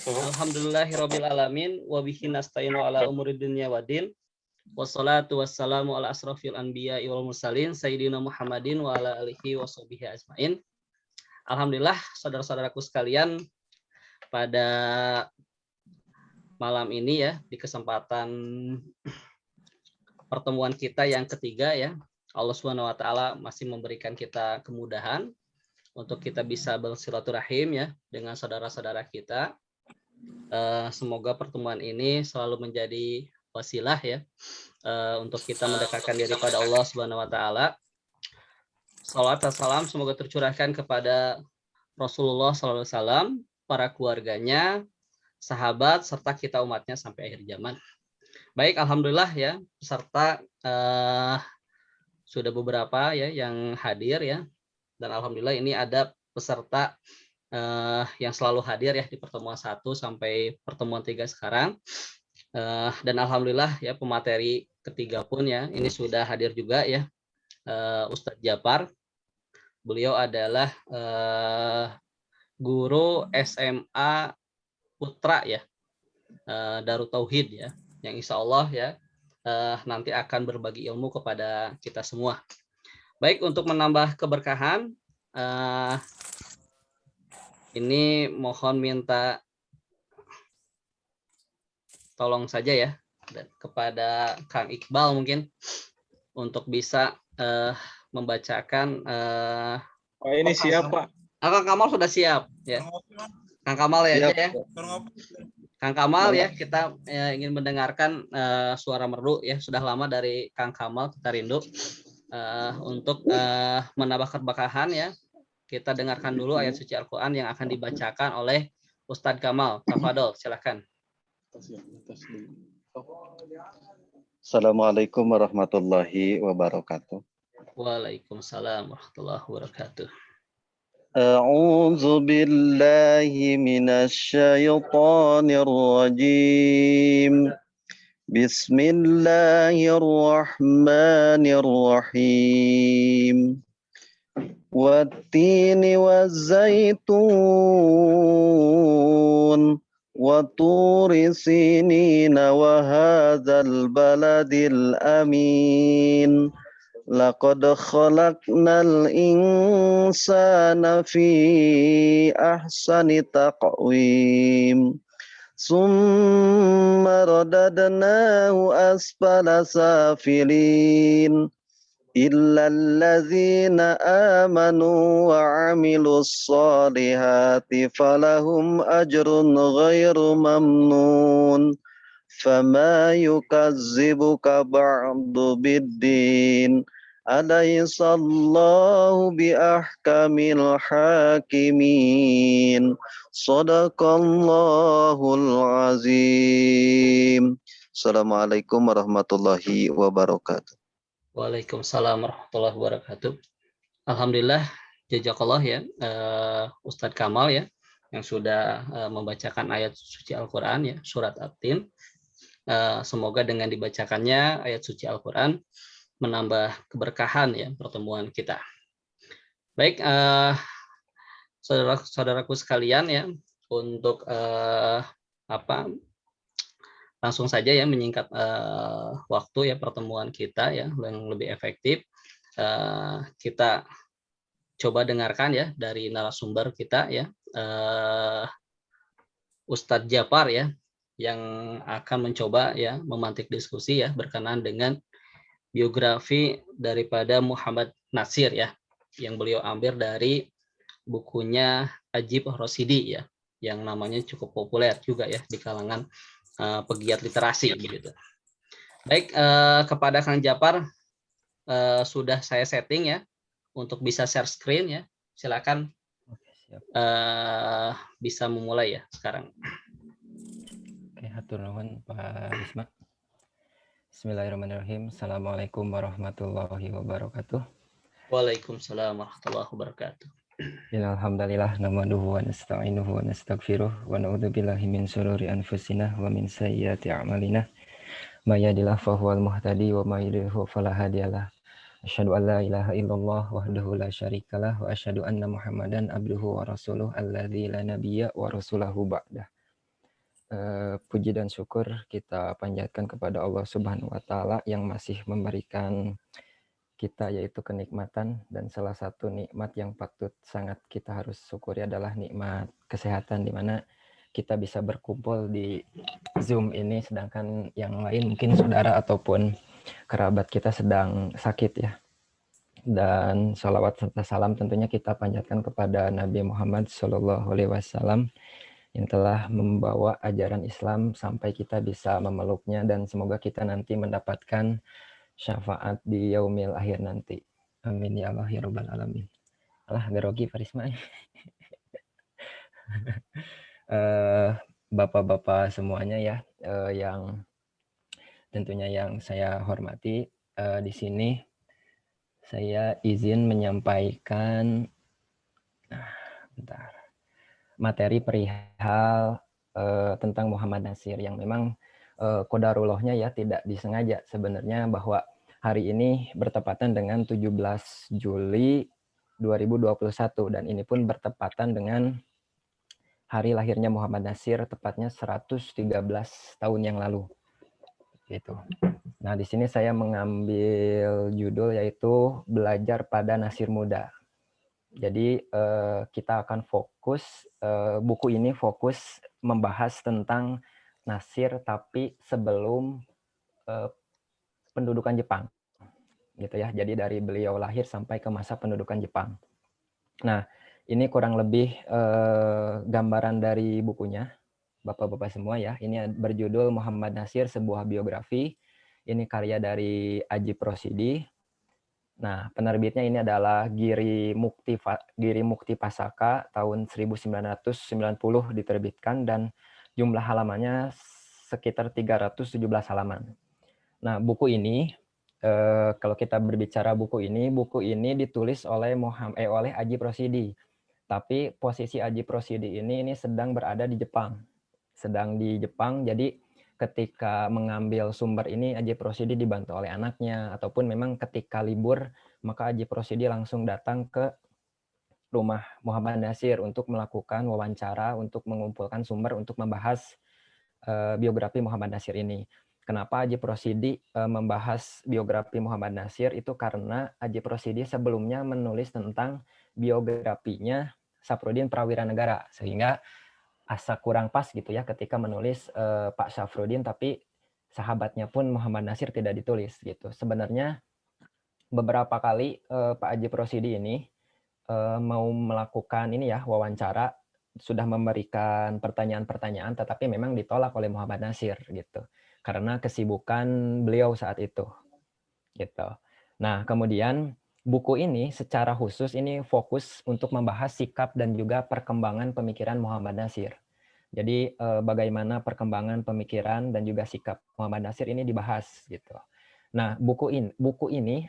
Alhamdulillahirabbil alamin wa bihi nasta'inu ala umuri dunya waddin. Wassalatu wassalamu ala asrofil anbiya'i wal mursalin sayyidina Muhammadin wa ala alihi wa sahbihi ajmain. Alhamdulillah saudara-saudaraku sekalian, pada malam ini ya, di kesempatan pertemuan kita yang ketiga ya, Allah Subhanahu wa taala masih memberikan kita kemudahan untuk kita bisa bersilaturahim ya dengan saudara-saudara kita. Semoga pertemuan ini selalu menjadi wasilah ya untuk kita mendekatkan diri pada Allah Subhanahu wa taala. Salawat dan salam semoga tercurahkan kepada Rasulullah SAW, para keluarganya, sahabat, serta kita umatnya sampai akhir zaman. Baik, alhamdulillah ya, peserta sudah beberapa ya yang hadir ya, dan alhamdulillah ini ada peserta yang selalu hadir ya di pertemuan 1 sampai pertemuan 3 sekarang. Dan alhamdulillah ya pemateri ketiga pun ya ini sudah hadir juga ya. Ustadz Japar, beliau adalah guru SMA Putra ya, Darut Tauhid ya, yang insya Allah ya nanti akan berbagi ilmu kepada kita semua. Baik, untuk menambah keberkahan, ini mohon minta tolong saja ya kepada Kang Iqbal mungkin untuk bisa membacakan. Ini siapa? Kang Kamal sudah siap ya. Kang Kamal ya, siap. Aja ya. Kang Kamal ya, kita ingin mendengarkan suara merdu ya. Sudah lama dari Kang Kamal kita rindu. Untuk menambah keberkahan ya, kita dengarkan dulu ayat suci Al-Quran yang akan dibacakan oleh Ustadz Kamal. Tafadol, silakan. Assalamualaikum warahmatullahi wabarakatuh. Waalaikumsalam warahmatullahi wabarakatuh. A'udzu billahi minasy syaithanir rajim. Bismillahirrahmanirrahim. Wattini wazzaitun wa turi sinina wa hadzal baladil amin. Laqad khalaqnal insana fi ahsani taqwim. Summa radadnahu asfala safilin. Illa alladzina amanu wa amilus solihati falahum ajrun ghairu mamnun. Fama yukazzibuka ba'du biddin. Alaihissallahu biahkamil hakimin. Sadaqallahul azim. Assalamualaikum warahmatullahi wabarakatuh. Waalaikumsalam warahmatullahi wabarakatuh. Alhamdulillah, jazakallah ya Ustadz Kamal ya yang sudah membacakan ayat suci Al-Quran ya, surat At-Tin. Semoga dengan dibacakannya ayat suci Al-Quran menambah keberkahan ya pertemuan kita. Baik, saudara-saudaraku sekalian ya, untuk langsung saja ya menyingkat waktu ya pertemuan kita ya yang lebih efektif. Kita coba dengarkan ya dari narasumber kita ya, Ustadz Japar ya, yang akan mencoba ya memantik diskusi ya berkenaan dengan biografi daripada Muhammad Nasir ya, yang beliau ambil dari bukunya Ajib Rosidi ya, yang namanya cukup populer juga ya di kalangan pegiat literasi begitu. Baik, kepada Kang Japar sudah saya setting ya untuk bisa share screen ya. Silakan bisa memulai ya sekarang. Oke, hatur nuhun Pak Isma. Bismillahirrahmanirrahim. Assalamualaikum warahmatullahi wabarakatuh. Waalaikumsalam warahmatullahi wabarakatuh. Alhamdulillah nahmaduhu wa nasta'inuhu wa nastaghfiruh wa na'udzu billahi min syururi anfusina wa min sayyiati a'malina. May yahdihillahu fahuwal muhtadi wa may yudlil fala hadiyalah. Asyhadu an la ilaha illallah wahdahu la syarikalah wa asyhadu anna Muhammadan abduhu wa rasuluh alladzi la nabiyya wa rasulahu ba'dah. Puji dan syukur kita panjatkan kepada Allah Subhanahu wa taala yang masih memberikan kita yaitu kenikmatan, dan salah satu nikmat yang patut sangat kita harus syukuri adalah nikmat kesehatan, di mana kita bisa berkumpul di Zoom ini, sedangkan yang lain mungkin saudara ataupun kerabat kita sedang sakit ya. Dan sholawat serta salam tentunya kita panjatkan kepada Nabi Muhammad SAW yang telah membawa ajaran Islam sampai kita bisa memeluknya, dan semoga kita nanti mendapatkan syafaat di yaumil akhir nanti. Amin ya Allah ya rabbal alamin. Alah garogi Farisma. Bapak-bapak semuanya ya, yang tentunya yang saya hormati, di sini saya izin menyampaikan materi perihal tentang Muhammad Natsir yang memang qadarullahnya ya tidak disengaja sebenarnya, bahwa hari ini bertepatan dengan 17 Juli 2021, dan ini pun bertepatan dengan hari lahirnya Muhammad Natsir, tepatnya 113 tahun yang lalu. Gitu. Nah, di sini saya mengambil judul yaitu Belajar pada Natsir Muda. Jadi kita akan fokus, buku ini fokus membahas tentang Natsir tapi sebelum pendudukan Jepang, gitu ya. Jadi dari beliau lahir sampai ke masa pendudukan Jepang. Nah, ini kurang lebih gambaran dari bukunya, bapak-bapak semua ya. Ini berjudul Muhammad Natsir, sebuah biografi. Ini karya dari Aji Prosidi. Nah, penerbitnya ini adalah Giri Mukti Pasaka tahun 1990 diterbitkan, dan jumlah halamannya sekitar 317 halaman. Nah, buku ini, kalau kita berbicara buku ini ditulis oleh oleh Aji Prosidi. Tapi posisi Aji Prosidi ini sedang berada di Jepang. Jadi ketika mengambil sumber ini, Aji Prosidi dibantu oleh anaknya, ataupun memang ketika libur, maka Aji Prosidi langsung datang ke rumah Muhammad Natsir untuk melakukan wawancara, untuk mengumpulkan sumber untuk membahas biografi Muhammad Natsir ini. Kenapa Aji Prosidi membahas biografi Muhammad Natsir? Itu karena Aji Prosidi sebelumnya menulis tentang biografinya Safruddin Prawiranegara, sehingga asa kurang pas gitu ya ketika menulis Pak Safruddin, tapi sahabatnya pun Muhammad Natsir tidak ditulis gitu. Sebenarnya beberapa kali Pak Aji Prosidi ini mau melakukan ini ya wawancara, sudah memberikan pertanyaan-pertanyaan, tetapi memang ditolak oleh Muhammad Natsir gitu, karena kesibukan beliau saat itu gitu. Nah, kemudian buku ini secara khusus ini fokus untuk membahas sikap dan juga perkembangan pemikiran Muhammad Natsir. Jadi bagaimana perkembangan pemikiran dan juga sikap Muhammad Natsir ini dibahas gitu. Nah, buku ini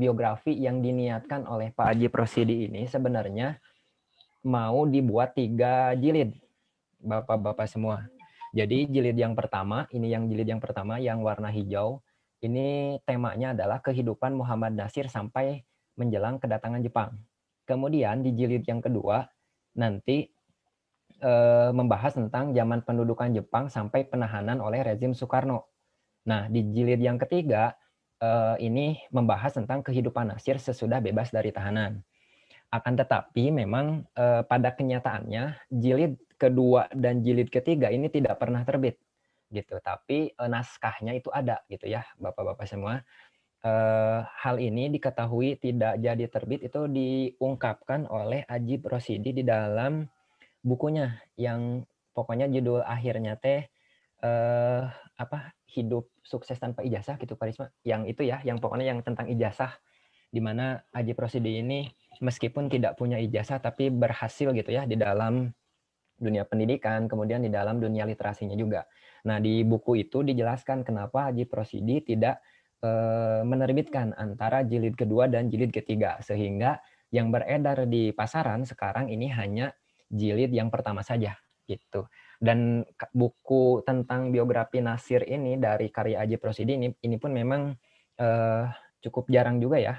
biografi yang diniatkan oleh Pak Aji Prosidi ini sebenarnya mau dibuat 3 jilid, bapak-bapak semua. Jadi jilid yang pertama yang warna hijau, ini temanya adalah kehidupan Muhammad Natsir sampai menjelang kedatangan Jepang. Kemudian di jilid yang kedua nanti membahas tentang zaman pendudukan Jepang sampai penahanan oleh rezim Soekarno. Nah, di jilid yang ketiga ini membahas tentang kehidupan Natsir sesudah bebas dari tahanan. Akan tetapi memang pada kenyataannya jilid kedua dan jilid ketiga ini tidak pernah terbit gitu, tapi naskahnya itu ada gitu ya, bapak-bapak semua. Hal ini diketahui tidak jadi terbit itu diungkapkan oleh Aji Prosidi di dalam bukunya yang pokoknya judul akhirnya teh hidup sukses tanpa ijazah gitu Pak Risma. Yang itu ya, yang pokoknya yang tentang ijazah, di mana Aji Prosidi ini meskipun tidak punya ijazah tapi berhasil gitu ya di dalam dunia pendidikan, kemudian di dalam dunia literasinya juga. Nah, di buku itu dijelaskan kenapa Aji Prosidi tidak menerbitkan antara jilid kedua dan jilid ketiga, sehingga yang beredar di pasaran sekarang ini hanya jilid yang pertama saja gitu. Dan buku tentang biografi Natsir ini dari karya Aji Prosidi ini pun memang cukup jarang juga ya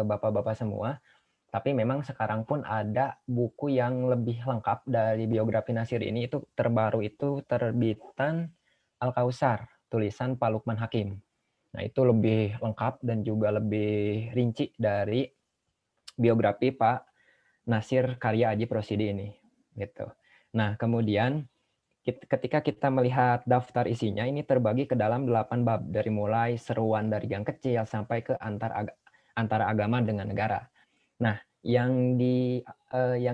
Bapak-bapak semua. Tapi memang sekarang pun ada buku yang lebih lengkap dari biografi Nasir ini, itu terbaru itu terbitan Al-Kausar, tulisan Pak Lukman Hakim. Nah, itu lebih lengkap dan juga lebih rinci dari biografi Pak Nasir karya Aji Prosidi ini. Gitu. Nah, kemudian ketika kita melihat daftar isinya, ini terbagi ke dalam 8 bab, dari mulai seruan dari gang kecil sampai ke antara agama dengan negara. Nah, yang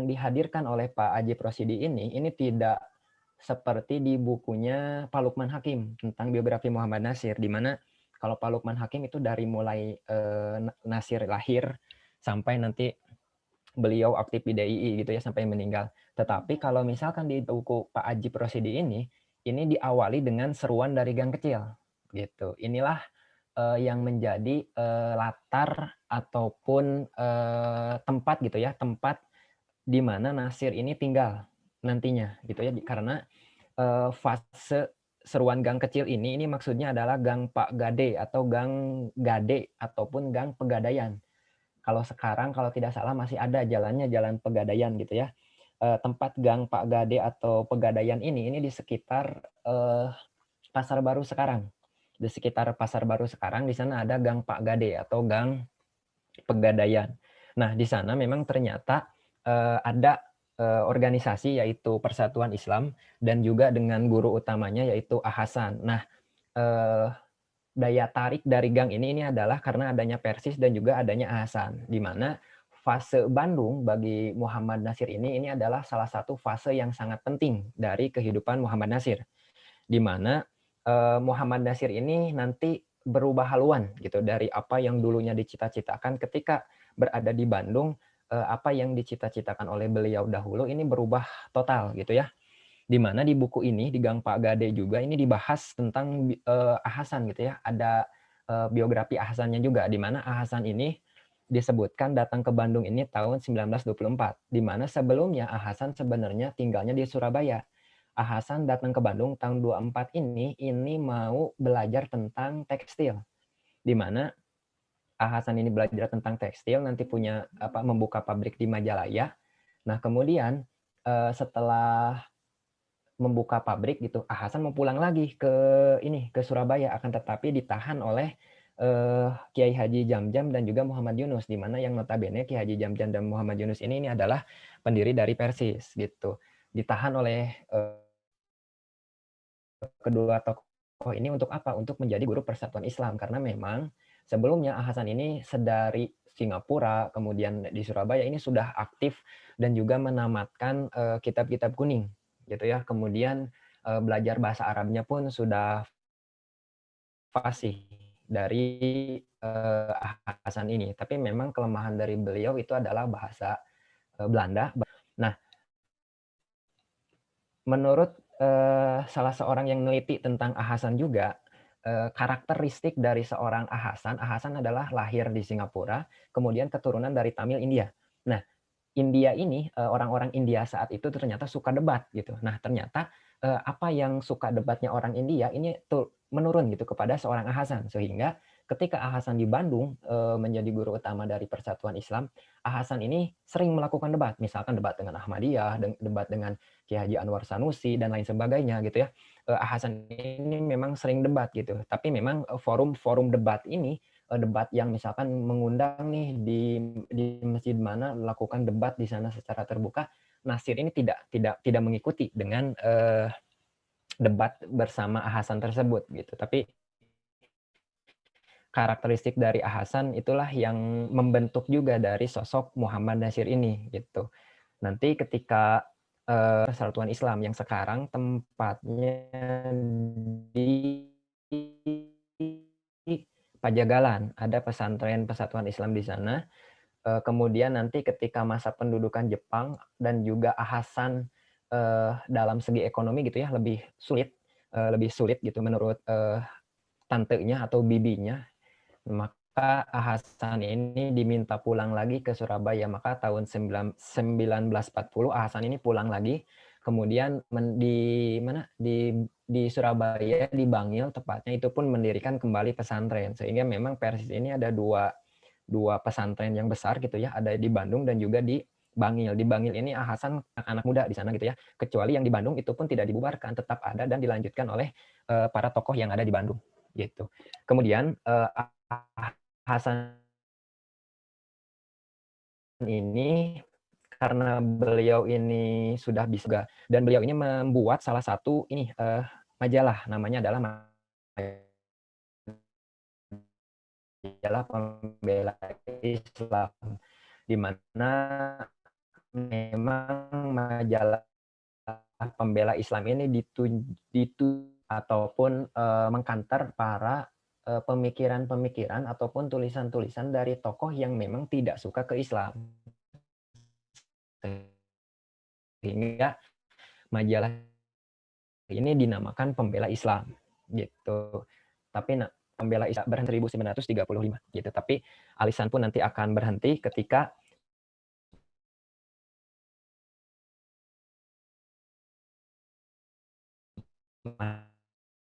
dihadirkan oleh Pak Aji Prosidi ini tidak seperti di bukunya Pak Lukman Hakim tentang biografi Muhammad Nasir, di mana kalau Pak Lukman Hakim itu dari mulai Nasir lahir sampai nanti beliau aktif di DII gitu ya sampai meninggal. Tetapi kalau misalkan di buku Pak Aji Prosidi ini diawali dengan seruan dari gang kecil gitu. Inilah yang menjadi latar ataupun tempat gitu ya, tempat di mana Nasir ini tinggal nantinya gitu ya, karena fase seruan gang kecil ini maksudnya adalah gang Pak Gade atau gang Gade ataupun gang Pegadaian. Kalau sekarang kalau tidak salah masih ada jalannya, Jalan Pegadaian gitu ya. Tempat gang Pak Gade atau Pegadaian ini di sekitar Pasar Baru sekarang. Di sekitar Pasar Baru sekarang di sana ada gang Pak Gade atau gang Pegadaian. Nah, di sana memang ternyata ada organisasi yaitu Persatuan Islam dan juga dengan guru utamanya yaitu Ahasan. Nah, daya tarik dari gang ini adalah karena adanya Persis dan juga adanya Ahasan, di mana fase Bandung bagi Muhammad Nasir ini adalah salah satu fase yang sangat penting dari kehidupan Muhammad Nasir, di mana Muhammad Nasir ini nanti berubah haluan gitu dari apa yang dulunya dicita-citakan ketika berada di Bandung, apa yang dicita-citakan oleh beliau dahulu ini berubah total gitu ya. Di mana di buku ini di Gang Pak Gade juga ini dibahas tentang Ahasan gitu ya. Ada biografi Ahasannya juga, di mana Ahasan ini disebutkan datang ke Bandung ini tahun 1924, di mana sebelumnya Ahasan sebenarnya tinggalnya di Surabaya. Ahasan datang ke Bandung tahun 24 ini mau belajar tentang tekstil, di mana Ahasan ini belajar tentang tekstil, nanti punya membuka pabrik di Majalaya. Nah, kemudian setelah membuka pabrik gitu, Ahasan mau pulang lagi ke Surabaya, akan tetapi ditahan oleh Kiai Haji Jamjam dan juga Muhammad Yunus, di mana yang notabene Kiai Haji Jamjam dan Muhammad Yunus ini adalah pendiri dari Persis gitu. Ditahan oleh kedua tokoh ini untuk apa? Untuk menjadi guru Persatuan Islam, karena memang sebelumnya Ahasan ini sedari Singapura, kemudian di Surabaya ini sudah aktif dan juga menamatkan kitab-kitab kuning gitu ya. Kemudian belajar bahasa Arabnya pun sudah fasih dari Ahasan ini. Tapi memang kelemahan dari beliau itu adalah bahasa Belanda. Nah, menurut salah seorang yang meneliti tentang Ahasan juga, karakteristik dari seorang Ahasan adalah lahir di Singapura, kemudian keturunan dari Tamil India. Nah, India ini, orang-orang India saat itu ternyata suka debat gitu. Nah, ternyata apa yang suka debatnya orang India ini tuh menurun gitu kepada seorang Ahasan, sehingga ketika Ahasan di Bandung menjadi guru utama dari Persatuan Islam, Ahasan ini sering melakukan debat, misalkan debat dengan Ahmadiyah, debat dengan Kiai Haji Anwar Sanusi dan lain sebagainya gitu ya. Ahasan ini memang sering debat gitu, tapi memang forum-forum debat ini debat yang misalkan mengundang nih di masjid mana melakukan debat di sana secara terbuka, Nasir ini tidak mengikuti dengan debat bersama Ahasan tersebut gitu. Tapi karakteristik dari Ahasan itulah yang membentuk juga dari sosok Muhammad Nasir ini gitu. Nanti ketika Persatuan Islam yang sekarang tempatnya di Pajagalan, ada pesantren Persatuan Islam di sana. Kemudian nanti ketika masa pendudukan Jepang dan juga Ahasan dalam segi ekonomi gitu ya lebih sulit gitu menurut tantenya atau bibinya, maka Ahasan ini diminta pulang lagi ke Surabaya. Maka tahun 1940 Ahasan ini pulang lagi, kemudian di Surabaya, di Bangil tepatnya, itu pun mendirikan kembali pesantren. Sehingga memang Persis ini ada dua pesantren yang besar gitu ya, ada di Bandung dan juga di Bangil. Di Bangil ini Hasan anak muda di sana gitu ya. Kecuali yang di Bandung itu pun tidak dibubarkan, tetap ada dan dilanjutkan oleh para tokoh yang ada di Bandung gitu. Kemudian Hasan ini karena beliau ini sudah bisa dan beliau ini membuat salah satu ini majalah, namanya adalah majalah Pembela Islam, di mana memang majalah Pembela Islam ini ataupun mengkanter para pemikiran-pemikiran ataupun tulisan-tulisan dari tokoh yang memang tidak suka ke Islam. Sehingga majalah ini dinamakan Pembela Islam gitu. Tapi Pembela Islam berhenti 1935 gitu. Tapi alisan pun nanti akan berhenti ketika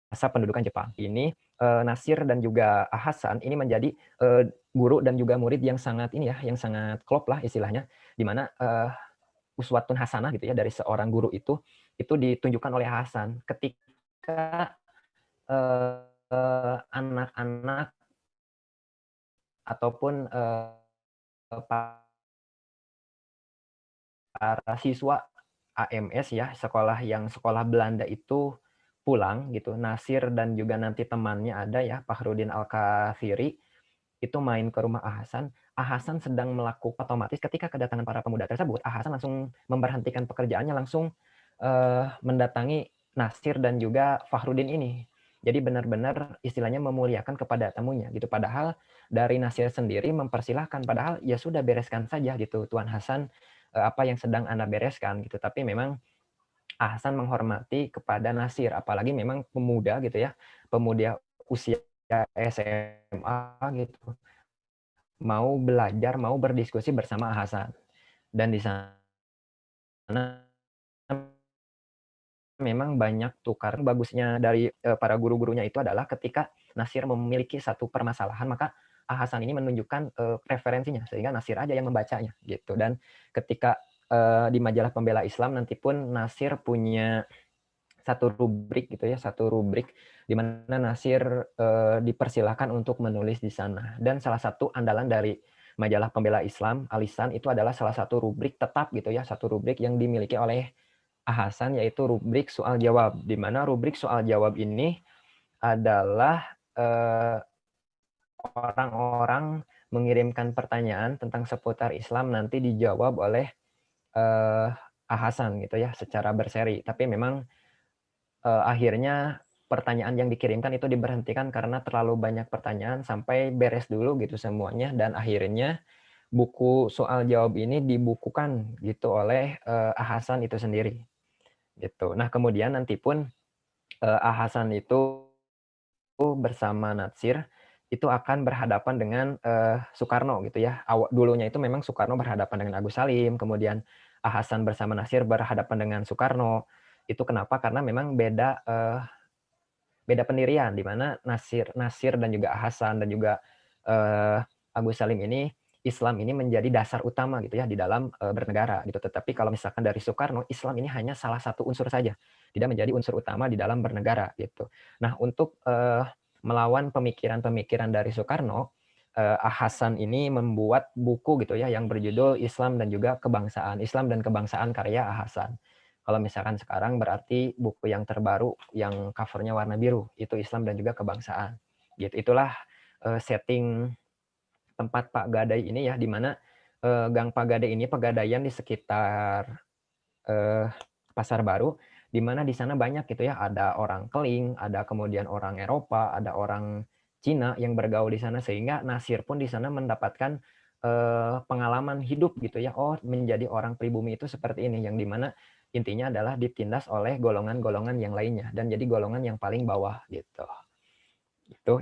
masa pendudukan Jepang. Ini Nasir dan juga Hasan ini menjadi guru dan juga murid yang sangat ini ya, yang sangat klop lah istilahnya, di mana uswatun hasanah gitu ya dari seorang guru itu ditunjukkan oleh Hasan ketika anak-anak ataupun para siswa AMS ya, sekolah Belanda itu pulang gitu. Nasir dan juga nanti temannya ada ya, Fakhrudin Al-Kafiri, itu main ke rumah Hasan. Hasan sedang melakukan, otomatis ketika kedatangan para pemuda tersebut, Hasan langsung memberhentikan pekerjaannya, langsung mendatangi Nasir dan juga Fakhrudin ini. Jadi benar-benar istilahnya memuliakan kepada tamunya gitu. Padahal dari Nasir sendiri mempersilahkan, padahal ya sudah bereskan saja gitu Tuan Hasan apa yang sedang Anda bereskan gitu. Tapi memang Hasan menghormati kepada Nasir, apalagi memang pemuda gitu ya, pemuda usia SMA gitu, mau belajar, mau berdiskusi bersama Hasan. Dan di sana memang banyak tukar. Bagusnya dari para guru-gurunya itu adalah ketika Nasir memiliki satu permasalahan, maka Hasan ini menunjukkan referensinya, sehingga Nasir aja yang membacanya gitu. Dan ketika di majalah Pembela Islam nanti pun Nasir punya satu rubrik gitu ya, satu rubrik di mana Nasir dipersilahkan untuk menulis di sana. Dan salah satu andalan dari majalah Pembela Islam, Alisan, itu adalah salah satu rubrik tetap gitu ya, satu rubrik yang dimiliki oleh Hasan, yaitu rubrik soal jawab, di mana rubrik soal jawab ini adalah orang-orang mengirimkan pertanyaan tentang seputar Islam, nanti dijawab oleh Hasan gitu ya, secara berseri. Tapi memang akhirnya pertanyaan yang dikirimkan itu diberhentikan karena terlalu banyak pertanyaan, sampai beres dulu gitu semuanya, dan akhirnya buku soal jawab ini dibukukan gitu oleh Hasan itu sendiri. Gitu. Nah, kemudian nanti pun Hasan itu bersama Natsir itu akan berhadapan dengan Soekarno gitu ya. Dulunya itu memang Soekarno berhadapan dengan Agus Salim, kemudian Hasan bersama Natsir berhadapan dengan Soekarno. Itu kenapa? Karena memang beda pendirian, di mana Nasir dan juga Hasan dan juga Agus Salim ini, Islam ini menjadi dasar utama gitu ya di dalam bernegara gitu. Tetapi kalau misalkan dari Soekarno, Islam ini hanya salah satu unsur saja, tidak menjadi unsur utama di dalam bernegara gitu. Nah, untuk melawan pemikiran-pemikiran dari Soekarno, Hasan ini membuat buku gitu ya yang berjudul Islam dan juga Kebangsaan, Islam dan Kebangsaan karya Hasan. Kalau misalkan sekarang berarti buku yang terbaru yang covernya warna biru, itu Islam dan juga Kebangsaan. Gitu. Itulah setting tempat Pak Gadai ini ya, di mana Gang Pak Gadai ini pegadaian di sekitar Pasar Baru, di mana di sana banyak gitu ya, ada orang Keling, ada kemudian orang Eropa, ada orang Cina yang bergaul di sana, sehingga Nasir pun di sana mendapatkan pengalaman hidup gitu ya. Oh, menjadi orang pribumi itu seperti ini, yang dimana intinya adalah ditindas oleh golongan-golongan yang lainnya dan jadi golongan yang paling bawah gitu.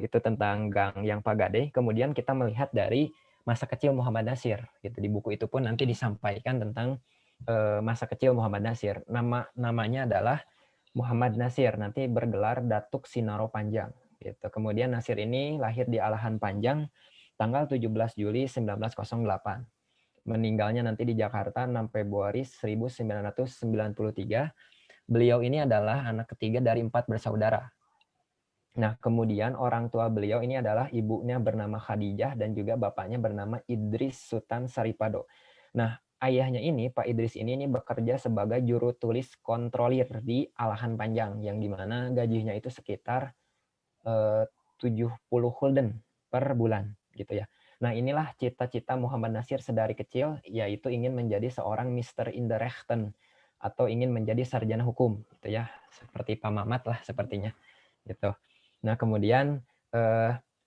Itu tentang Gang yang Pak Gadai. Kemudian kita melihat dari masa kecil Muhammad Nasir gitu. Di buku itu pun nanti disampaikan tentang masa kecil Muhammad Nasir. Namanya adalah Muhammad Nasir, nanti bergelar Datuk Sinaro Panjang. Gitu. Kemudian Nasir ini lahir di Alahan Panjang tanggal 17 Juli 1908. Meninggalnya nanti di Jakarta 6 Februari 1993. Beliau ini adalah anak ketiga dari 4 bersaudara. Nah, kemudian orang tua beliau ini adalah ibunya bernama Khadijah dan juga bapaknya bernama Idris Sultan Saripado. Nah, ayahnya ini, Pak Idris ini bekerja sebagai juru tulis kontrolir di Alahan Panjang, yang dimana gajinya itu sekitar 70 gulden per bulan, gitu ya. Nah, inilah cita-cita Muhammad Nasir sedari kecil, yaitu ingin menjadi seorang Mr. in the Rechten, atau ingin menjadi sarjana hukum, gitu ya. Seperti Pak Mamat lah sepertinya, gitu. Nah, kemudian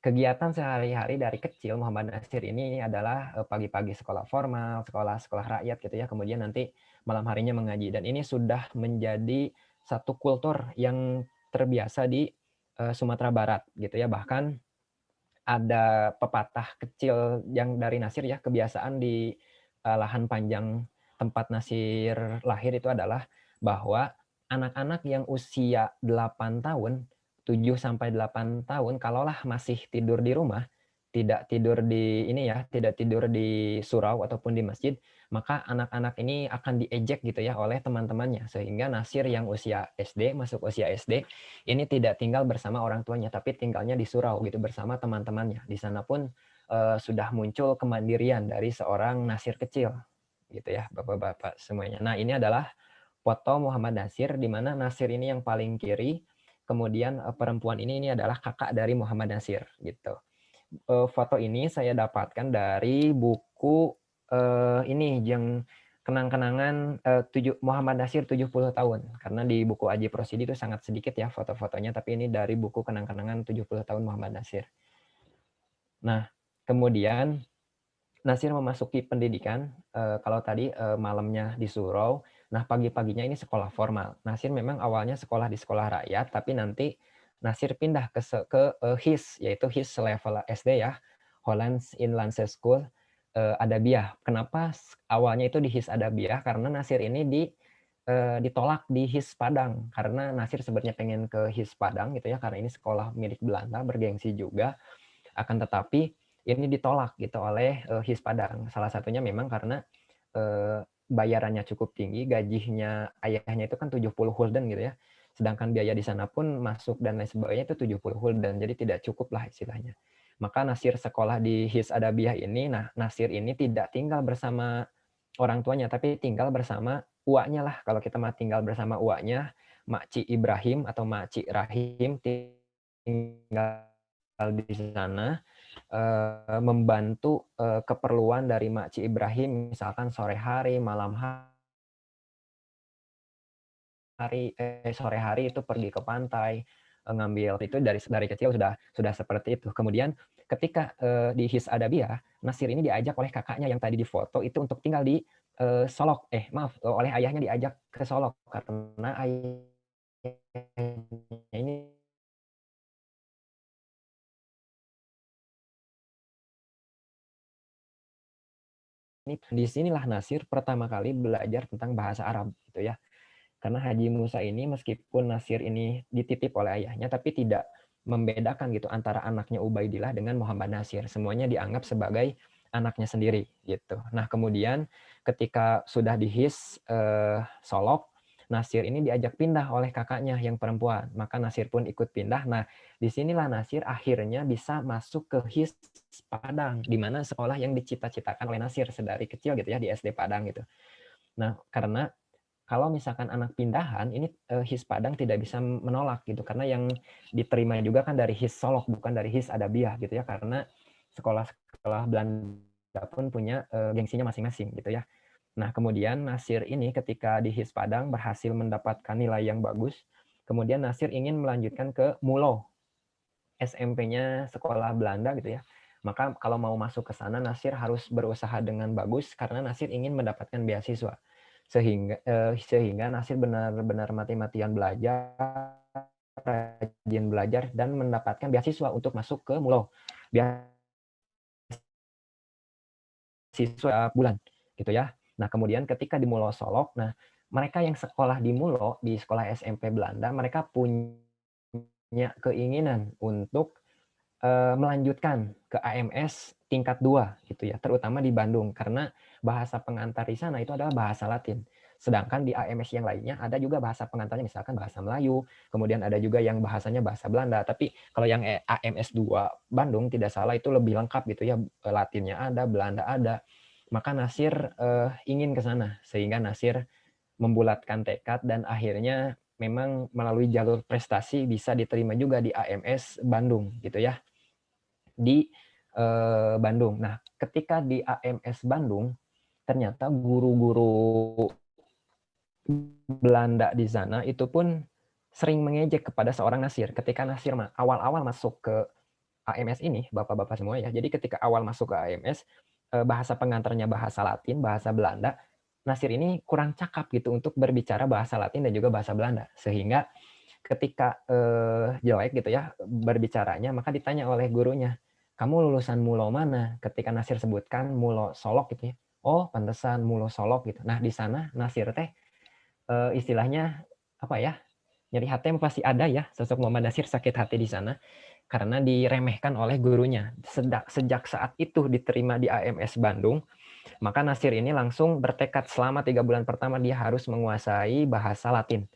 kegiatan sehari-hari dari kecil Muhammad Nasir ini adalah pagi-pagi sekolah formal, sekolah rakyat gitu ya. Kemudian nanti malam harinya mengaji, dan ini sudah menjadi satu kultur yang terbiasa di Sumatera Barat gitu ya. Bahkan ada pepatah kecil yang dari Nasir ya, kebiasaan di lahan panjang tempat Nasir lahir itu adalah bahwa anak-anak yang usia 8 tahun 7 sampai 8 tahun kalaulah masih tidur di rumah, tidak tidur di ini ya, tidak tidur di surau ataupun di masjid, maka anak-anak ini akan diejek gitu ya oleh teman-temannya. Sehingga Nasir yang usia SD, masuk usia SD, ini tidak tinggal bersama orang tuanya tapi tinggalnya di surau gitu bersama teman-temannya. Di sana pun sudah muncul kemandirian dari seorang Nasir kecil gitu ya, Bapak-bapak semuanya. Nah, ini adalah foto Muhammad Nasir, di mana Nasir ini yang paling kiri, kemudian perempuan ini adalah kakak dari Muhammad Nasir gitu. Foto ini saya dapatkan dari buku ini yang kenang-kenangan Muhammad Nasir 70 tahun, karena di buku Aji Prosidi itu sangat sedikit ya foto-fotonya, tapi ini dari buku kenang-kenangan 70 tahun Muhammad Nasir. Nah, kemudian Nasir memasuki pendidikan, kalau tadi malamnya di surau, nah pagi-paginya ini sekolah formal. Nasir memang awalnya sekolah di sekolah rakyat, tapi nanti Nasir pindah ke HIS, yaitu HIS level SD ya, Hollands Inland School Adabiah. Kenapa awalnya itu di HIS Adabiah? Karena Nasir ini ditolak di HIS Padang, karena Nasir sebenarnya pengen ke HIS Padang gitu ya, karena ini sekolah milik Belanda, bergengsi juga. Akan tetapi ini ditolak gitu oleh HIS Padang. Salah satunya memang karena bayarannya cukup tinggi, gajinya ayahnya itu kan 70 gulden gitu ya. Sedangkan biaya di sana pun masuk dan lain sebagainya itu 70 gulden, jadi tidak cukup lah istilahnya. Maka Nasir sekolah di HIS Adabiah ini, nah Nasir ini tidak tinggal bersama orang tuanya, tapi tinggal bersama uaknya lah. Kalau kita mah tinggal bersama uaknya, Makci Ibrahim atau Makci Rahim tinggal di sana, membantu keperluan dari Makci Ibrahim, misalkan sore hari, malam hari, sore hari itu pergi ke pantai, ngambil itu dari kecil sudah seperti itu. Kemudian ketika di HIS Adabiah, Nasir ini diajak oleh kakaknya yang tadi difoto itu untuk tinggal di Solok. Oleh ayahnya diajak ke Solok karena ayahnya ini di sinilah Nasir pertama kali belajar tentang bahasa Arab gitu ya. Karena Haji Musa ini meskipun Nasir ini dititip oleh ayahnya tapi tidak membedakan gitu antara anaknya Ubaidillah dengan Muhammad Nasir. Semuanya dianggap sebagai anaknya sendiri gitu. Nah, kemudian ketika sudah di HIS Solok, Nasir ini diajak pindah oleh kakaknya yang perempuan. Maka Nasir pun ikut pindah. Nah, disinilah Nasir akhirnya bisa masuk ke HIS Padang, di mana sekolah yang dicita-citakan oleh Nasir sedari kecil gitu ya, di SD Padang gitu. Nah, karena kalau misalkan anak pindahan, ini HIS Padang tidak bisa menolak gitu, karena yang diterima juga kan dari HIS Solok, bukan dari HIS Adabiah gitu ya, karena sekolah-sekolah Belanda pun punya gengsinya masing-masing gitu ya. Nah, kemudian Nasir ini ketika di HIS Padang berhasil mendapatkan nilai yang bagus, kemudian Nasir ingin melanjutkan ke Mulo, SMP-nya sekolah Belanda gitu ya. Maka kalau mau masuk ke sana, Nasir harus berusaha dengan bagus karena Nasir ingin mendapatkan beasiswa. Sehingga Nasir benar-benar mati-matian belajar, rajin belajar, dan mendapatkan beasiswa untuk masuk ke Mulo. Beasiswa bulan gitu ya. Nah, kemudian ketika di Mulo Solok, nah mereka yang sekolah di Mulo, di sekolah SMP Belanda, mereka punya keinginan untuk melanjutkan ke AMS tingkat 2 gitu ya, terutama di Bandung karena bahasa pengantar di sana itu adalah bahasa Latin. Sedangkan di AMS yang lainnya ada juga bahasa pengantarnya misalkan bahasa Melayu, kemudian ada juga yang bahasanya bahasa Belanda. Tapi kalau yang AMS 2 Bandung tidak salah itu lebih lengkap gitu ya, Latinnya ada, Belanda ada. Maka Nasir ingin ke sana sehingga Nasir membulatkan tekad dan akhirnya memang melalui jalur prestasi bisa diterima juga di AMS Bandung gitu ya. Di Bandung. Nah, ketika di AMS Bandung, ternyata guru-guru Belanda di sana itu pun sering mengejek kepada seorang Nasir. Ketika Nasir awal-awal masuk ke AMS ini, bapak-bapak semua ya, jadi ketika awal masuk ke AMS, bahasa pengantarnya bahasa Latin, bahasa Belanda, Nasir ini kurang cakap gitu untuk berbicara bahasa Latin dan juga bahasa Belanda. Sehingga ketika jelek gitu ya berbicaranya, maka ditanya oleh gurunya, kamu lulusan Mulo mana? Ketika Nasir sebutkan Mulo Solok gitu ya. Oh, pantesan Mulo Solok gitu. Nah, di sana Nasir teh istilahnya apa ya? Nyeri hati pasti ada ya. Sosok Muhammad Nasir sakit hati di sana karena diremehkan oleh gurunya. Sejak saat itu diterima di AMS Bandung, maka Nasir ini langsung bertekad selama 3 bulan pertama dia harus menguasai bahasa Latin.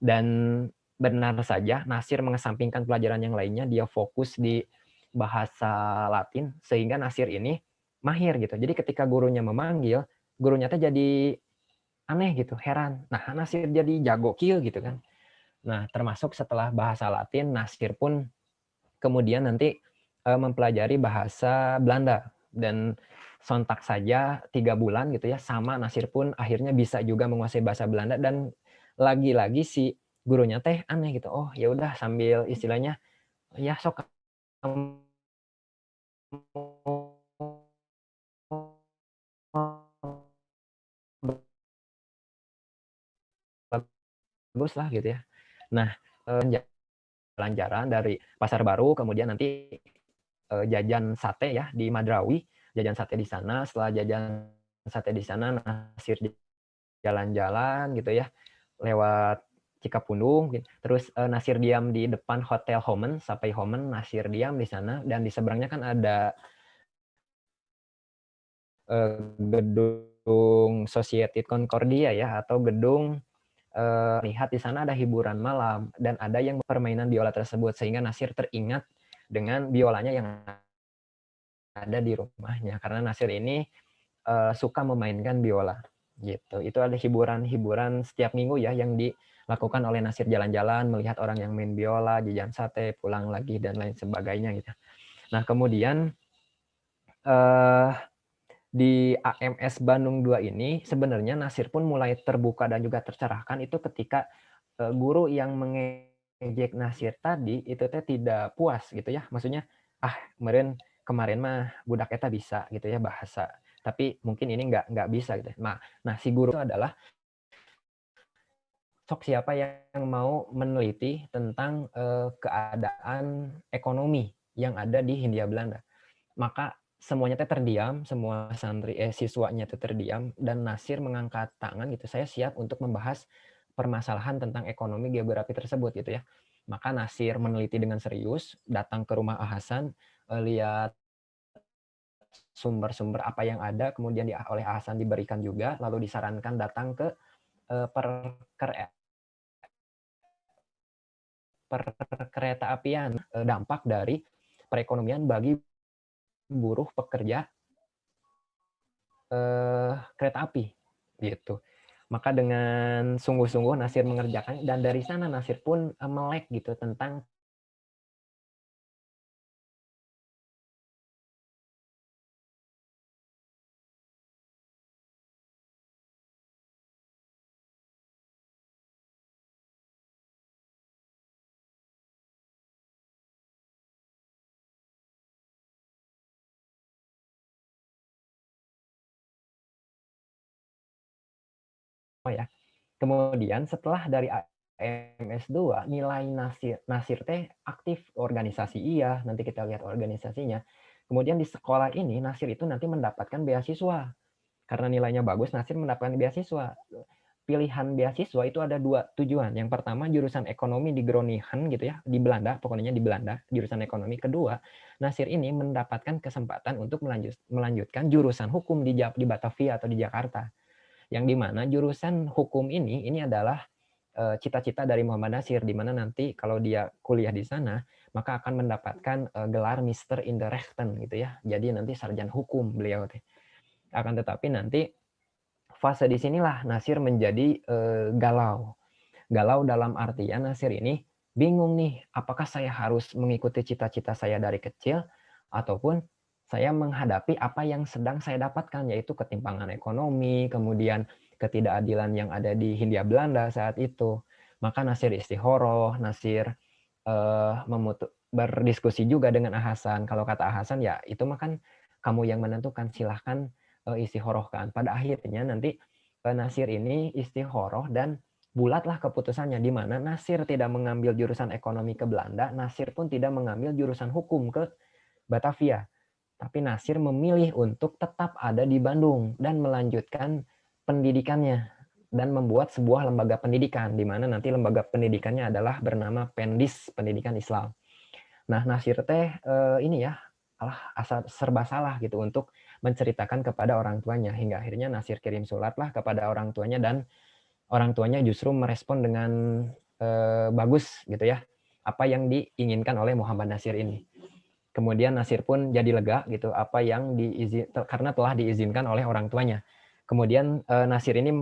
Dan benar saja Nasir mengesampingkan pelajaran yang lainnya, dia fokus di bahasa Latin sehingga Nasir ini mahir gitu. Jadi ketika gurunya memanggil, gurunya teh jadi aneh gitu, heran. Nah, Nasir jadi jago kieu gitu kan. Nah, termasuk setelah bahasa Latin, Nasir pun kemudian nanti mempelajari bahasa Belanda dan sontak saja 3 bulan gitu ya, sama Nasir pun akhirnya bisa juga menguasai bahasa Belanda dan lagi-lagi si gurunya teh aneh gitu. Oh, ya udah sambil istilahnya ya sok kamu bagus lah gitu ya. Nah, jalan-jalan dari Pasar Baru kemudian nanti jajan sate ya di Madrawi, jajan sate di sana. Setelah jajan sate di sana, Nasir jalan-jalan gitu ya, lewat Cikapundung. Terus Nasir diam di depan Hotel Homen, sampai Homen Nasir diam di sana dan di seberangnya kan ada gedung Society Concordia ya atau gedung lihat di sana ada hiburan malam dan ada yang permainan biola tersebut sehingga Nasir teringat dengan biolanya yang ada di rumahnya karena Nasir ini suka memainkan biola gitu. Itu ada hiburan-hiburan setiap minggu ya yang dilakukan oleh Nasir, jalan-jalan, melihat orang yang main biola, jajan sate, pulang lagi dan lain sebagainya gitu. Nah, kemudian di AMS Bandung 2 ini sebenarnya Nasir pun mulai terbuka dan juga tercerahkan itu ketika guru yang mengejek Nasir tadi itu teh tidak puas gitu ya. Maksudnya kemarin mah budak eta bisa gitu ya bahasa. Tapi mungkin ini nggak bisa gitu. Nah si guru itu adalah sok siapa yang mau meneliti tentang keadaan ekonomi yang ada di Hindia Belanda. Maka semuanya teh terdiam, semua siswanya teh terdiam dan Nasir mengangkat tangan gitu. Saya siap untuk membahas permasalahan tentang ekonomi geografi tersebut gitu ya. Maka Nasir meneliti dengan serius, datang ke rumah Hasan, lihat sumber-sumber apa yang ada, kemudian oleh Hasan diberikan juga, lalu disarankan datang ke perkereta apian, dampak dari perekonomian bagi buruh pekerja kereta api gitu. Maka dengan sungguh-sungguh Nasir mengerjakan dan dari sana Nasir pun melek gitu tentang ya. Kemudian setelah dari AMS 2 nilai Nasir teh aktif organisasi iya, nanti kita lihat organisasinya. Kemudian di sekolah ini Nasir itu nanti mendapatkan beasiswa. Karena nilainya bagus Nasir mendapatkan beasiswa. pilihan beasiswa itu ada 2 tujuan. Yang pertama jurusan ekonomi di Groningen gitu ya, di Belanda, pokoknya di Belanda, jurusan ekonomi. Kedua, Nasir ini mendapatkan kesempatan untuk melanjutkan jurusan hukum di Batavia atau di Jakarta. Yang dimana jurusan hukum ini adalah cita-cita dari Muhammad Nasir, di mana nanti kalau dia kuliah di sana, maka akan mendapatkan gelar Mister in the Rechten gitu ya. Jadi nanti sarjana hukum beliau. Akan tetapi nanti fase di sinilah Nasir menjadi galau. Galau dalam artian Nasir ini bingung nih, apakah saya harus mengikuti cita-cita saya dari kecil ataupun saya menghadapi apa yang sedang saya dapatkan, yaitu ketimpangan ekonomi, kemudian ketidakadilan yang ada di Hindia Belanda saat itu. Maka Nasir istikharah, Nasir berdiskusi juga dengan Hasan. Kalau kata Hasan ya itu mah kan kamu yang menentukan, silahkan istikharahkan. Pada akhirnya nanti Nasir ini istikharah dan bulatlah keputusannya, di mana Nasir tidak mengambil jurusan ekonomi ke Belanda, Nasir pun tidak mengambil jurusan hukum ke Batavia. Tapi Nasir memilih untuk tetap ada di Bandung dan melanjutkan pendidikannya dan membuat sebuah lembaga pendidikan, di mana nanti lembaga pendidikannya adalah bernama Pendis Pendidikan Islam. Nah, Nasir teh ini ya, serba salah gitu untuk menceritakan kepada orang tuanya, hingga akhirnya Nasir kirim surat lah kepada orang tuanya dan orang tuanya justru merespon dengan bagus gitu ya, apa yang diinginkan oleh Muhammad Nasir ini. Kemudian Nasir pun jadi lega gitu, apa yang karena telah diizinkan oleh orang tuanya. Kemudian Nasir ini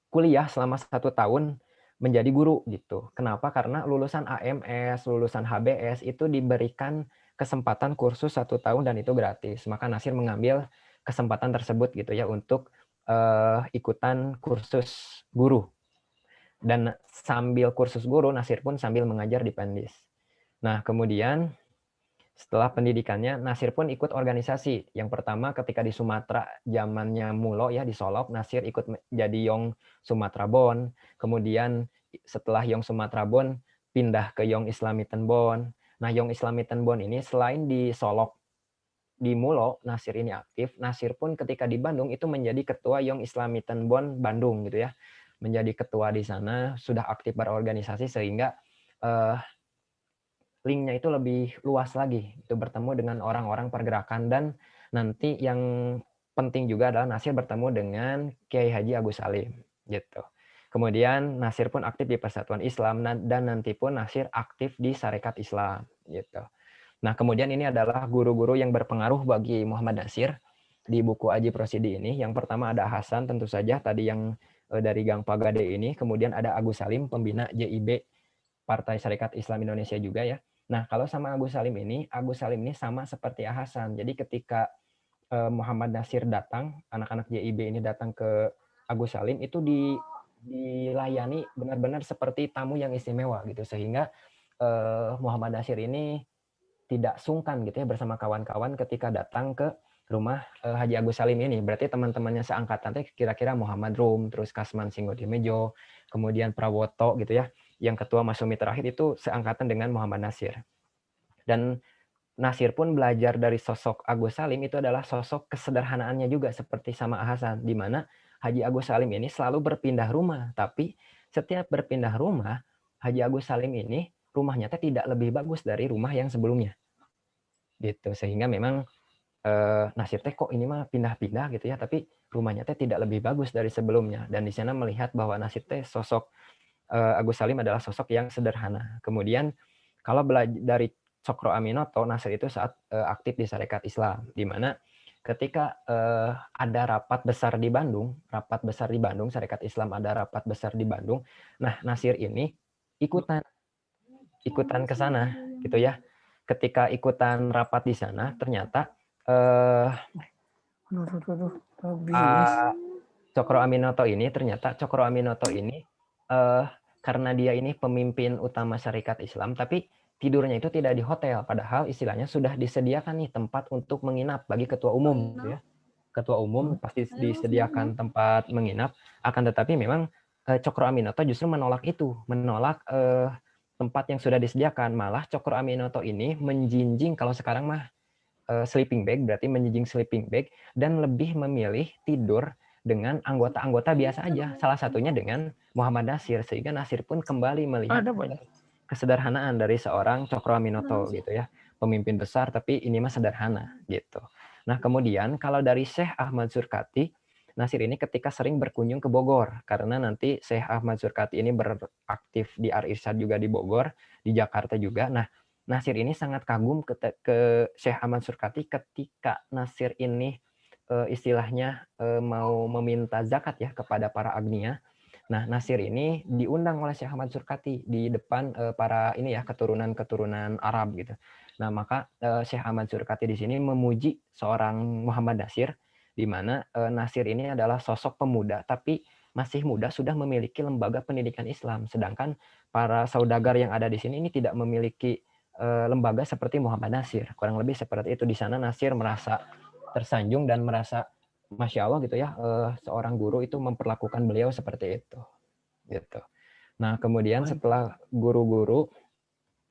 kuliah selama 1 tahun menjadi guru gitu. Kenapa? Karena lulusan AMS, lulusan HBS itu diberikan kesempatan kursus 1 tahun dan itu gratis. Maka Nasir mengambil kesempatan tersebut gitu ya untuk ikutan kursus guru. Dan sambil kursus guru, Nasir pun sambil mengajar di Pendis. Nah, kemudian setelah pendidikannya, Nasir pun ikut organisasi. Yang pertama ketika di Sumatera, zamannya Mulo ya di Solok, Nasir ikut jadi Yong Sumatera Bon. Kemudian setelah Yong Sumatera Bon, pindah ke Yong Islamiten Bon. Nah, Yong Islamiten Bon ini selain di Solok, di Mulo, Nasir ini aktif. Nasir pun ketika di Bandung itu menjadi ketua Yong Islamiten Bon Bandung gitu ya. Menjadi ketua di sana, sudah aktif berorganisasi sehingga linknya itu lebih luas lagi, itu bertemu dengan orang-orang pergerakan. Dan nanti yang penting juga adalah Nasir bertemu dengan Kiai Haji Agus Salim gitu. Kemudian Nasir pun aktif di Persatuan Islam dan nanti pun Nasir aktif di Sarekat Islam gitu. Nah, kemudian ini adalah guru-guru yang berpengaruh bagi Muhammad Nasir di buku Aji Prosidi ini. Yang pertama ada Hasan tentu saja tadi yang dari Gang Pagade ini, kemudian ada Agus Salim pembina JIB Partai Sarekat Islam Indonesia juga ya. Nah, kalau sama Agus Salim ini sama seperti Hasan. Jadi ketika Muhammad Nasir datang, anak-anak JIB ini datang ke Agus Salim, itu dilayani benar-benar seperti tamu yang istimewa gitu, sehingga Muhammad Nasir ini tidak sungkan gitu ya bersama kawan-kawan ketika datang ke rumah Haji Agus Salim ini. Berarti teman-temannya seangkatan kira-kira Muhammad Rum, terus Kasman Singgodimejo, kemudian Prawoto gitu ya. Yang ketua Masumi terakhir itu seangkatan dengan Muhammad Nasir. Dan Nasir pun belajar dari sosok Agus Salim itu adalah sosok kesederhanaannya juga seperti sama Hasan, di mana Haji Agus Salim ini selalu berpindah rumah, tapi setiap berpindah rumah Haji Agus Salim ini rumahnya tidak lebih bagus dari rumah yang sebelumnya. Gitu, sehingga memang Nasir kok ini mah pindah-pindah gitu ya, tapi rumahnya tidak lebih bagus dari sebelumnya. Dan di sana melihat bahwa Nasir sosok Agus Salim adalah sosok yang sederhana. Kemudian kalau belajar dari Cokro Aminoto, Nasir itu saat aktif di Sarekat Islam, di mana ketika ada rapat besar di Bandung, Sarekat Islam ada rapat besar di Bandung. Nah, Nasir ini ikutan ke sana gitu ya. Ketika ikutan rapat di sana, ternyata Cokro Aminoto ini karena dia ini pemimpin utama Syarikat Islam, tapi tidurnya itu tidak di hotel, padahal istilahnya sudah disediakan nih tempat untuk menginap bagi ketua umum gitu ya. Ketua umum pasti disediakan tempat menginap, akan tetapi memang Cokro Aminoto justru menolak tempat yang sudah disediakan. Malah Cokro Aminoto ini menjinjing, kalau sekarang mah sleeping bag, berarti menjinjing sleeping bag, dan lebih memilih tidur dengan anggota-anggota biasa aja. Salah satunya dengan Muhammad Nasir, sehingga Nasir pun kembali melihat kesederhanaan dari seorang Cokroaminoto gitu ya, pemimpin besar tapi ini mah sederhana gitu. Nah kemudian kalau dari Syekh Ahmad Surkati, Nasir ini ketika sering berkunjung ke Bogor, karena nanti Syekh Ahmad Surkati ini beraktif di Ar-Irsyad juga di Bogor, di Jakarta juga. Nah Nasir ini sangat kagum ke Syekh Ahmad Surkati ketika Nasir ini istilahnya mau meminta zakat ya kepada para agnia. Nah, Nasir ini diundang oleh Syekh Ahmad Surkati di depan para ini ya keturunan-keturunan Arab gitu. Nah, maka Syekh Ahmad Surkati di sini memuji seorang Muhammad Nasir, di mana Nasir ini adalah sosok pemuda tapi masih muda sudah memiliki lembaga pendidikan Islam, sedangkan para saudagar yang ada di sini ini tidak memiliki lembaga seperti Muhammad Nasir. Kurang lebih seperti itu. Di sana Nasir merasa tersanjung dan merasa Masya Allah gitu ya, seorang guru itu memperlakukan beliau seperti itu. Gitu. Nah kemudian setelah guru-guru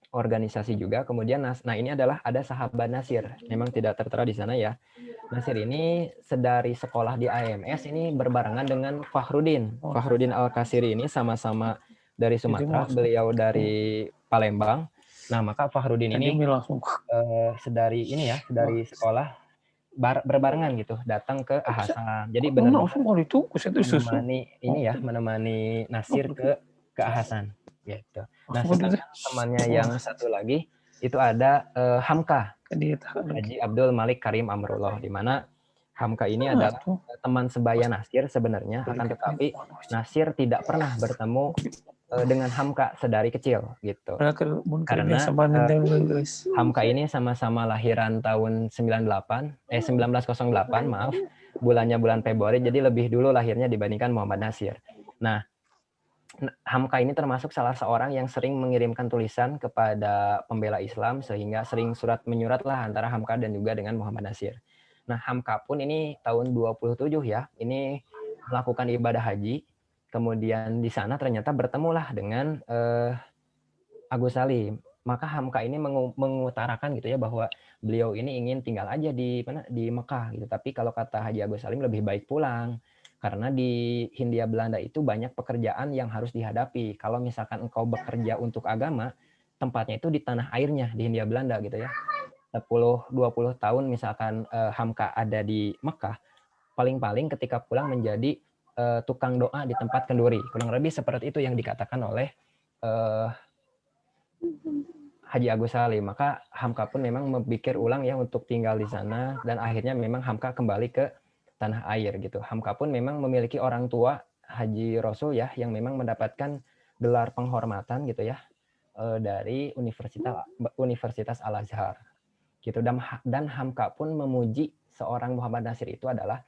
organisasi juga, kemudian nah ini adalah ada sahabat Nasir, memang tidak tertera di sana ya. Nasir ini sedari sekolah di AMS ini berbarengan dengan Fahrudin Al-Kasiri, ini sama-sama dari Sumatera, beliau dari Palembang. Nah maka Fahrudin ini sedari sekolah berbarengan gitu datang ke Ahasan. Jadi benar-benar menemani Nasir ke Ahasan gitu. Nah, sedangkan temannya yang satu lagi itu ada Hamka, Haji Abdul Malik Karim Amrullah, di mana Hamka ini adalah teman sebaya Nasir sebenarnya, akan tetapi Nasir tidak pernah bertemu dengan Hamka sedari kecil gitu. Karena Hamka ini sama-sama lahiran tahun 1908 maaf, bulannya bulan Februari, jadi lebih dulu lahirnya dibandingkan Muhammad Nasir. Nah, Hamka ini termasuk salah seorang yang sering mengirimkan tulisan kepada pembela Islam, sehingga sering surat menyurat lah antara Hamka dan juga dengan Muhammad Nasir. Nah, Hamka pun ini tahun 27 ya, ini melakukan ibadah haji. Kemudian di sana ternyata bertemulah dengan Agus Salim. Maka Hamka ini mengutarakan gitu ya bahwa beliau ini ingin tinggal aja di Mekah gitu. Tapi kalau kata Haji Agus Salim lebih baik pulang, karena di Hindia Belanda itu banyak pekerjaan yang harus dihadapi. Kalau misalkan engkau bekerja untuk agama, tempatnya itu di tanah airnya di Hindia Belanda gitu ya. 10-20 tahun misalkan Hamka ada di Mekah, paling-paling ketika pulang menjadi tukang doa di tempat kenduri. Kurang lebih seperti itu yang dikatakan oleh Haji Agus Salim. Maka Hamka pun memang memikir ulang ya untuk tinggal di sana, dan akhirnya memang Hamka kembali ke tanah air gitu. Hamka pun memang memiliki orang tua Haji Rasul ya, yang memang mendapatkan gelar penghormatan gitu ya dari Universitas Al-Azhar gitu. Dan Hamka pun memuji seorang Muhammad Nasir itu adalah,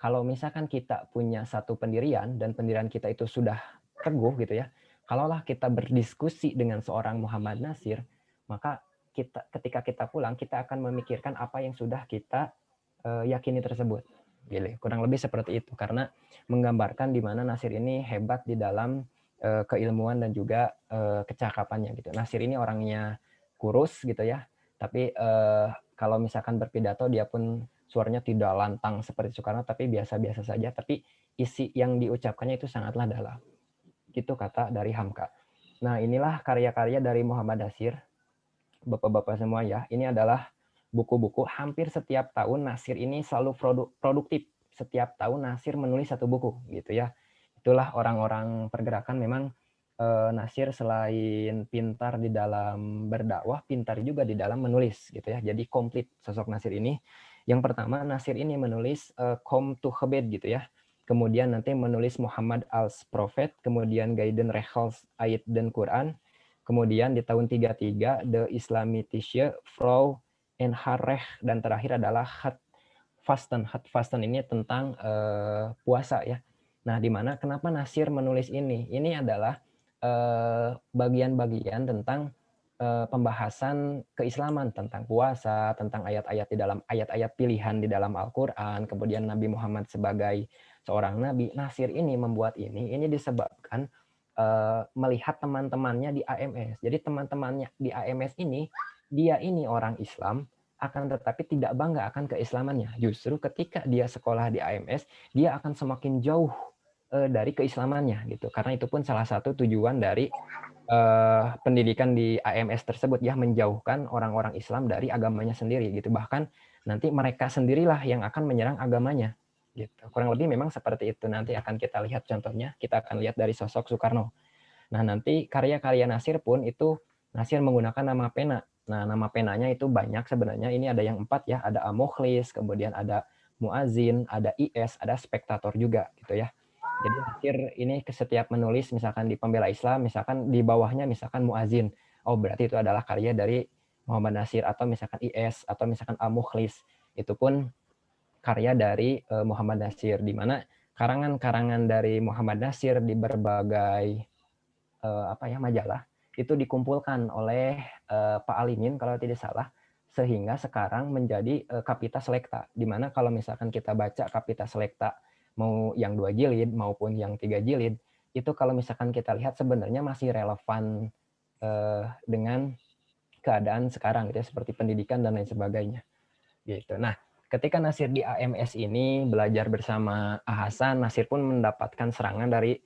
kalau misalkan kita punya satu pendirian dan pendirian kita itu sudah teguh gitu ya, kalaulah kita berdiskusi dengan seorang Muhammad Nasir, maka ketika kita pulang kita akan memikirkan apa yang sudah kita yakini tersebut. Gitu. Kurang lebih seperti itu, karena menggambarkan di mana Nasir ini hebat di dalam keilmuan dan juga kecakapannya gitu. Nasir ini orangnya kurus gitu ya, tapi kalau misalkan berpidato dia pun suaranya tidak lantang seperti Soekarno, tapi biasa-biasa saja, tapi isi yang diucapkannya itu sangatlah dalam. Gitu kata dari Hamka. Nah, inilah karya-karya dari Muhammad Nasir. Bapak-bapak semua ya, ini adalah buku-buku. Hampir setiap tahun Nasir ini selalu produktif. Setiap tahun Nasir menulis satu buku gitu ya. Itulah orang-orang pergerakan. Memang Nasir selain pintar di dalam berdakwah, pintar juga di dalam menulis gitu ya. Jadi komplit sosok Nasir ini. Yang pertama, Nasir ini menulis Qom to Khabed gitu ya. Kemudian nanti menulis Muhammad als Prophet, kemudian Gaiden Rechels Ayat dan Quran. Kemudian di tahun 33 The Islamitische Frau en haar Recht, dan terakhir adalah Hat Fasten ini tentang puasa ya. Nah, di mana kenapa Nasir menulis ini? Ini adalah bagian-bagian tentang pembahasan keislaman, tentang puasa, tentang ayat-ayat di dalam ayat-ayat pilihan di dalam Al-Qur'an, kemudian Nabi Muhammad sebagai seorang nabi. Nasir ini membuat ini disebabkan melihat teman-temannya di AMS. Jadi teman-temannya di AMS ini, dia ini orang Islam, akan tetapi tidak bangga akan keislamannya. Justru ketika dia sekolah di AMS, dia akan semakin jauh dari keislamannya gitu. Karena itu pun salah satu tujuan dari pendidikan di AMS tersebut ya, menjauhkan orang-orang Islam dari agamanya sendiri gitu. Bahkan nanti mereka sendirilah yang akan menyerang agamanya gitu. Kurang lebih memang seperti itu. Nanti akan kita lihat contohnya, kita akan lihat dari sosok Soekarno. Nah, nanti karya-karya Nasir pun itu Nasir menggunakan nama pena. Nah, nama penanya itu banyak sebenarnya. Ini ada yang 4 ya, ada Amokhlis, kemudian ada Muazin, ada IS, ada Spektator juga gitu ya. Jadi Nasir ini setiap menulis misalkan di Pembela Islam, misalkan di bawahnya misalkan Muazin. Oh, berarti itu adalah karya dari Muhammad Nasir, atau misalkan IS, atau misalkan Amokhlis. Itu pun karya dari Muhammad Nasir, di mana karangan-karangan dari Muhammad Nasir di berbagai majalah itu dikumpulkan oleh Pak Alimin kalau tidak salah, sehingga sekarang menjadi Kapita Selekta, di mana kalau misalkan kita baca Kapita Selekta mau yang 2 jilid maupun yang 3 jilid, itu kalau misalkan kita lihat sebenarnya masih relevan dengan keadaan sekarang gitu ya, seperti pendidikan dan lain sebagainya gitu. Nah, ketika Nasir di AMS ini belajar bersama Hasan, Nasir pun mendapatkan serangan dari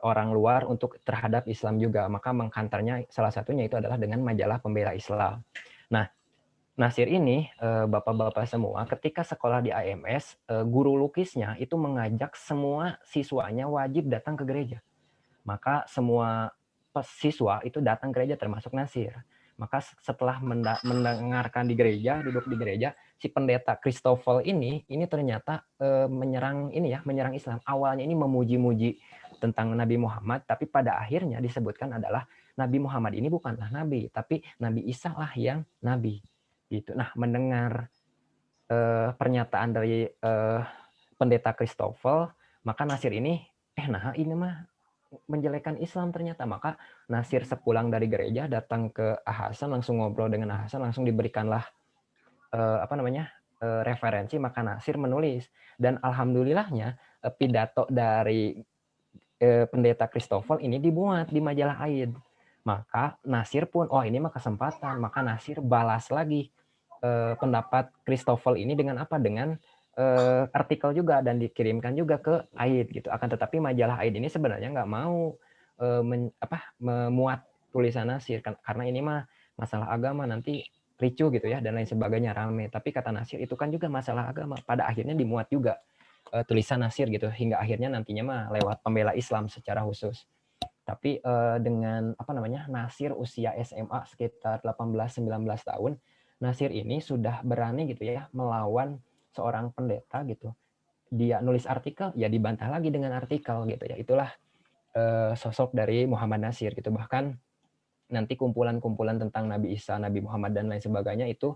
orang luar untuk terhadap Islam juga. Maka mengkantarnya salah satunya itu adalah dengan majalah Pembela Islam. Nah, Nasir ini, bapak-bapak semua, ketika sekolah di AMS, guru lukisnya itu mengajak semua siswanya wajib datang ke gereja. Maka semua siswa itu datang ke gereja termasuk Nasir. Maka setelah mendengarkan di gereja, duduk di gereja, si pendeta Christoffel ini ternyata menyerang Islam. Awalnya ini memuji-muji tentang Nabi Muhammad, tapi pada akhirnya disebutkan adalah Nabi Muhammad ini bukanlah nabi, tapi Nabi Isa lah yang nabi. Gitu. Nah, mendengar pernyataan dari pendeta Christoffel, maka Nasir ini ini mah menjelekan Islam ternyata. Maka Nasir sepulang dari gereja datang ke Hasan, langsung ngobrol dengan Hasan, langsung diberikanlah referensi. Maka Nasir menulis, dan alhamdulillahnya pidato dari pendeta Christoffel ini dimuat di majalah Aid. Maka Nasir pun, ini mah kesempatan. Maka Nasir balas lagi pendapat Christoffel ini dengan apa? Dengan artikel juga, dan dikirimkan juga ke Aid gitu. Akan tetapi majalah Aid ini sebenarnya nggak mau memuat tulisan Nasir karena ini mah masalah agama, nanti ricuh gitu ya, dan lain sebagainya, rame. Tapi kata Nasir itu kan juga masalah agama. Pada akhirnya dimuat juga tulisan Nasir gitu, hingga akhirnya nantinya mah lewat Pembela Islam secara khusus. Tapi dengan Nasir usia SMA sekitar 18-19 tahun, Nasir ini sudah berani gitu ya melawan seorang pendeta gitu. Dia nulis artikel, ya dibantah lagi dengan artikel gitu ya. Itulah sosok dari Muhammad Nasir gitu. Bahkan nanti kumpulan-kumpulan tentang Nabi Isa, Nabi Muhammad dan lain sebagainya itu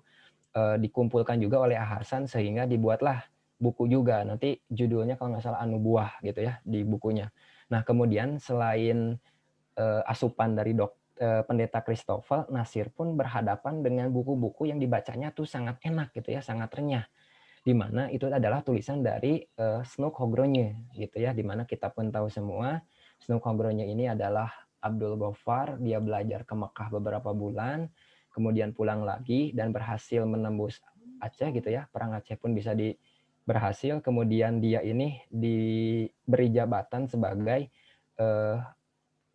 dikumpulkan juga oleh Hasan, sehingga dibuatlah buku juga. Nanti judulnya kalau nggak salah An-Nubuwah gitu ya di bukunya. Nah, kemudian selain asupan dari pendeta Christoffel, Nasir pun berhadapan dengan buku-buku yang dibacanya tuh sangat enak gitu ya, sangat renyah. Di mana itu adalah tulisan dari Snoek Hogronje gitu ya, di mana kita pun tahu semua Snoek Hogronje ini adalah Abdul Ghaffar. Dia belajar ke Mekah beberapa bulan, kemudian pulang lagi dan berhasil menembus Aceh gitu ya. Perang Aceh pun bisa berhasil. Kemudian dia ini diberi jabatan sebagai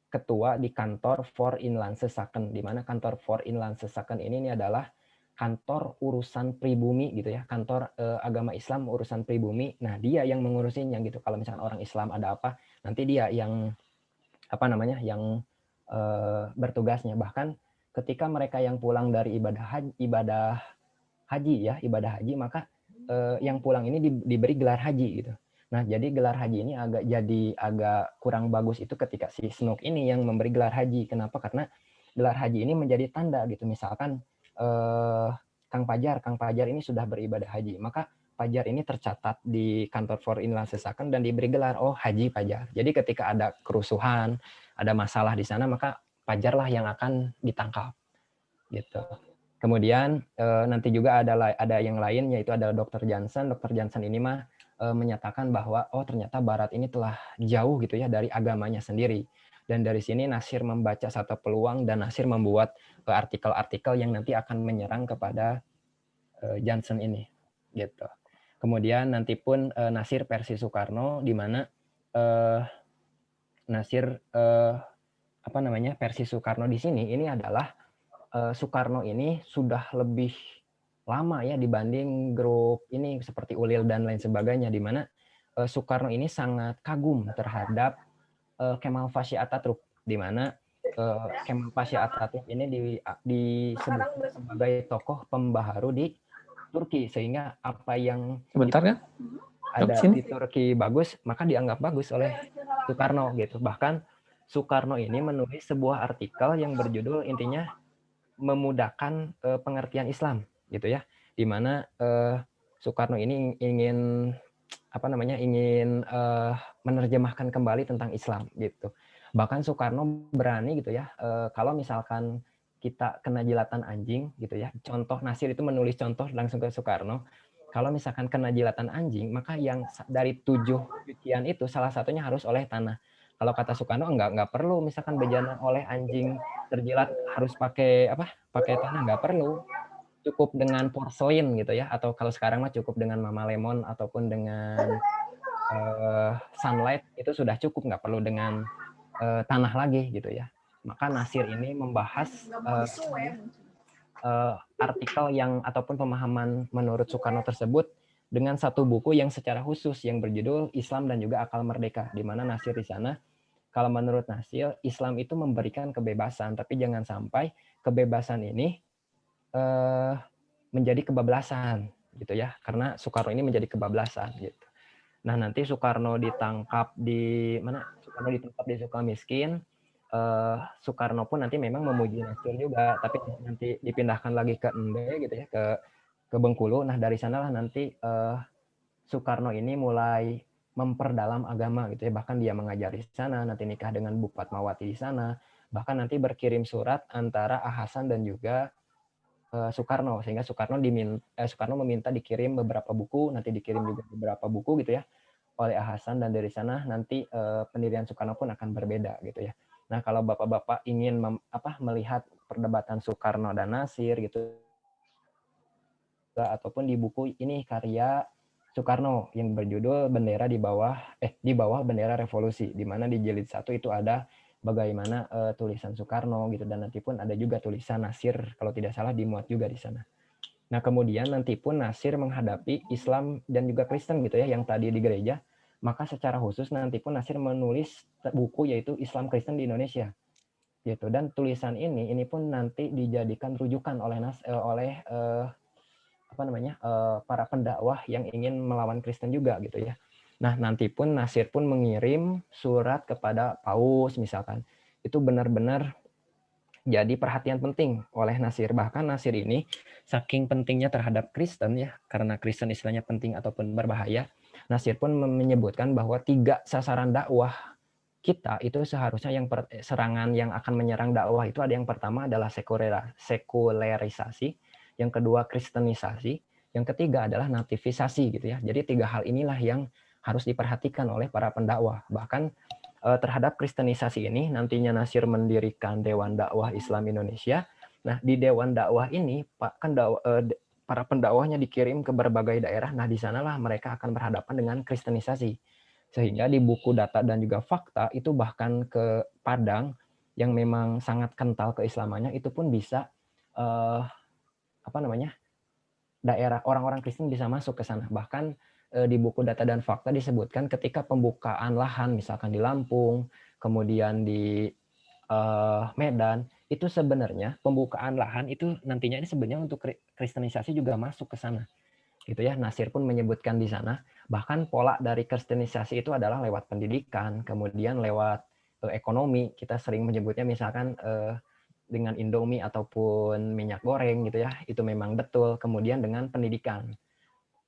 ketua di kantor For Inlandse Zaken, di mana kantor For Inlandse Zaken ini adalah kantor urusan pribumi gitu ya, kantor agama Islam urusan pribumi. Nah, dia yang mengurusinnya gitu. Kalau misalkan orang Islam ada apa, nanti dia yang yang bertugasnya. Bahkan ketika mereka yang pulang dari ibadah haji, maka yang pulang ini diberi gelar haji gitu. Nah, jadi gelar haji ini agak kurang bagus itu ketika si Snoek ini yang memberi gelar haji. Kenapa? Karena gelar haji ini menjadi tanda gitu. Misalkan Kang Pajar ini sudah beribadah haji, maka Pajar ini tercatat di kantor For Inlandse Zaken dan diberi gelar, Haji Pajar. Jadi ketika ada kerusuhan, ada masalah di sana, maka Pajarlah yang akan ditangkap gitu. Kemudian nanti juga ada yang lain, yaitu ada Dr. Johnson. Dr. Johnson ini mah menyatakan bahwa ternyata Barat ini telah jauh gitu ya dari agamanya sendiri. Dan dari sini Nasir membaca satu peluang, dan Nasir membuat artikel-artikel yang nanti akan menyerang kepada Johnson ini gitu. Kemudian nanti pun Nasir versi Soekarno, di mana Nasir versi Soekarno di sini ini adalah Soekarno ini sudah lebih lama ya dibanding grup ini seperti Ulil dan lain sebagainya, di mana Soekarno ini sangat kagum terhadap Kemal Pasha Atatürk, di mana Kemal Pasha Atatürk ini disebut sebagai tokoh pembaharu di Turki, sehingga apa yang ada di Turki bagus maka dianggap bagus oleh Soekarno gitu. Bahkan Soekarno ini menulis sebuah artikel yang berjudul intinya memudahkan pengertian Islam gitu ya, di mana Soekarno ini ingin menerjemahkan kembali tentang Islam gitu. Bahkan Soekarno berani gitu ya, kalau misalkan kita kena jilatan anjing gitu ya, contoh Nasir itu menulis contoh langsung ke Soekarno, kalau misalkan kena jilatan anjing maka yang dari 7 cucian itu salah satunya harus oleh tanah. Kalau kata Soekarno nggak perlu misalkan bejana oleh anjing terjilat harus pakai tanah, nggak perlu, cukup dengan porselin gitu ya, atau kalau sekarang mah cukup dengan Mama Lemon ataupun dengan sunlight itu sudah cukup, nggak perlu dengan tanah lagi gitu ya. Maka Nasir ini membahas artikel yang ataupun pemahaman menurut Soekarno tersebut dengan satu buku yang secara khusus yang berjudul Islam dan juga Akal Merdeka, di mana Nasir di sana, kalau menurut Nasir, Islam itu memberikan kebebasan, tapi jangan sampai kebebasan ini menjadi kebablasan gitu ya, karena Soekarno ini menjadi kebablasan gitu. Nah, nanti Soekarno ditangkap di Sukamiskin. Soekarno pun nanti memang memuji Nasir juga, tapi nanti dipindahkan lagi ke Ende gitu ya, ke Bengkulu. Nah, dari sanalah nanti Soekarno ini mulai memperdalam agama gitu ya, bahkan dia mengajar di sana, nanti nikah dengan Bu Fatmawati di sana, bahkan nanti berkirim surat antara Hasan dan juga Soekarno, sehingga Soekarno meminta dikirim beberapa buku, nanti dikirim juga beberapa buku gitu ya oleh Hasan, dan dari sana nanti pendirian Soekarno pun akan berbeda gitu ya. Nah, kalau Bapak-bapak ingin melihat perdebatan Soekarno dan Nasir gitu, ataupun di buku ini karya Soekarno yang berjudul Bendera di bawah Bendera Revolusi, di mana di jilid 1 itu ada bagaimana tulisan Soekarno gitu, dan nanti pun ada juga tulisan Nasir kalau tidak salah dimuat juga di sana. Nah, kemudian nanti pun Nasir menghadapi Islam dan juga Kristen gitu ya, yang tadi di gereja, maka secara khusus nanti pun Nasir menulis buku yaitu Islam Kristen di Indonesia gitu, dan tulisan ini pun nanti dijadikan rujukan oleh para pendakwah yang ingin melawan Kristen juga gitu ya. Nah, nanti pun Nasir pun mengirim surat kepada Paus misalkan. Itu benar-benar jadi perhatian penting oleh Nasir. Bahkan Nasir ini saking pentingnya terhadap Kristen ya, karena Kristen istilahnya penting ataupun berbahaya, Nasir pun menyebutkan bahwa 3 sasaran dakwah kita itu seharusnya serangan yang akan menyerang dakwah itu ada, yang pertama adalah sekularisasi, yang kedua kristenisasi, yang ketiga adalah nativisasi gitu ya. Jadi 3 hal inilah yang harus diperhatikan oleh para pendakwah. Bahkan terhadap kristenisasi ini nantinya Nasir mendirikan Dewan Dakwah Islam Indonesia. Nah, di Dewan Dakwah ini para pendakwahnya dikirim ke berbagai daerah. Nah, di sanalah mereka akan berhadapan dengan kristenisasi. Sehingga di buku Data dan juga Fakta itu bahkan ke Padang yang memang sangat kental keislamannya itu pun bisa daerah orang-orang Kristen bisa masuk ke sana. Bahkan di buku Data dan Fakta disebutkan ketika pembukaan lahan misalkan di Lampung, kemudian di Medan, itu sebenarnya pembukaan lahan itu nantinya ini sebenarnya untuk kristenisasi juga masuk ke sana. Gitu ya, Nasir pun menyebutkan di sana, bahkan pola dari kristenisasi itu adalah lewat pendidikan, kemudian lewat ekonomi, kita sering menyebutnya misalkan dengan Indomie ataupun minyak goreng gitu ya, itu memang betul. Kemudian dengan pendidikan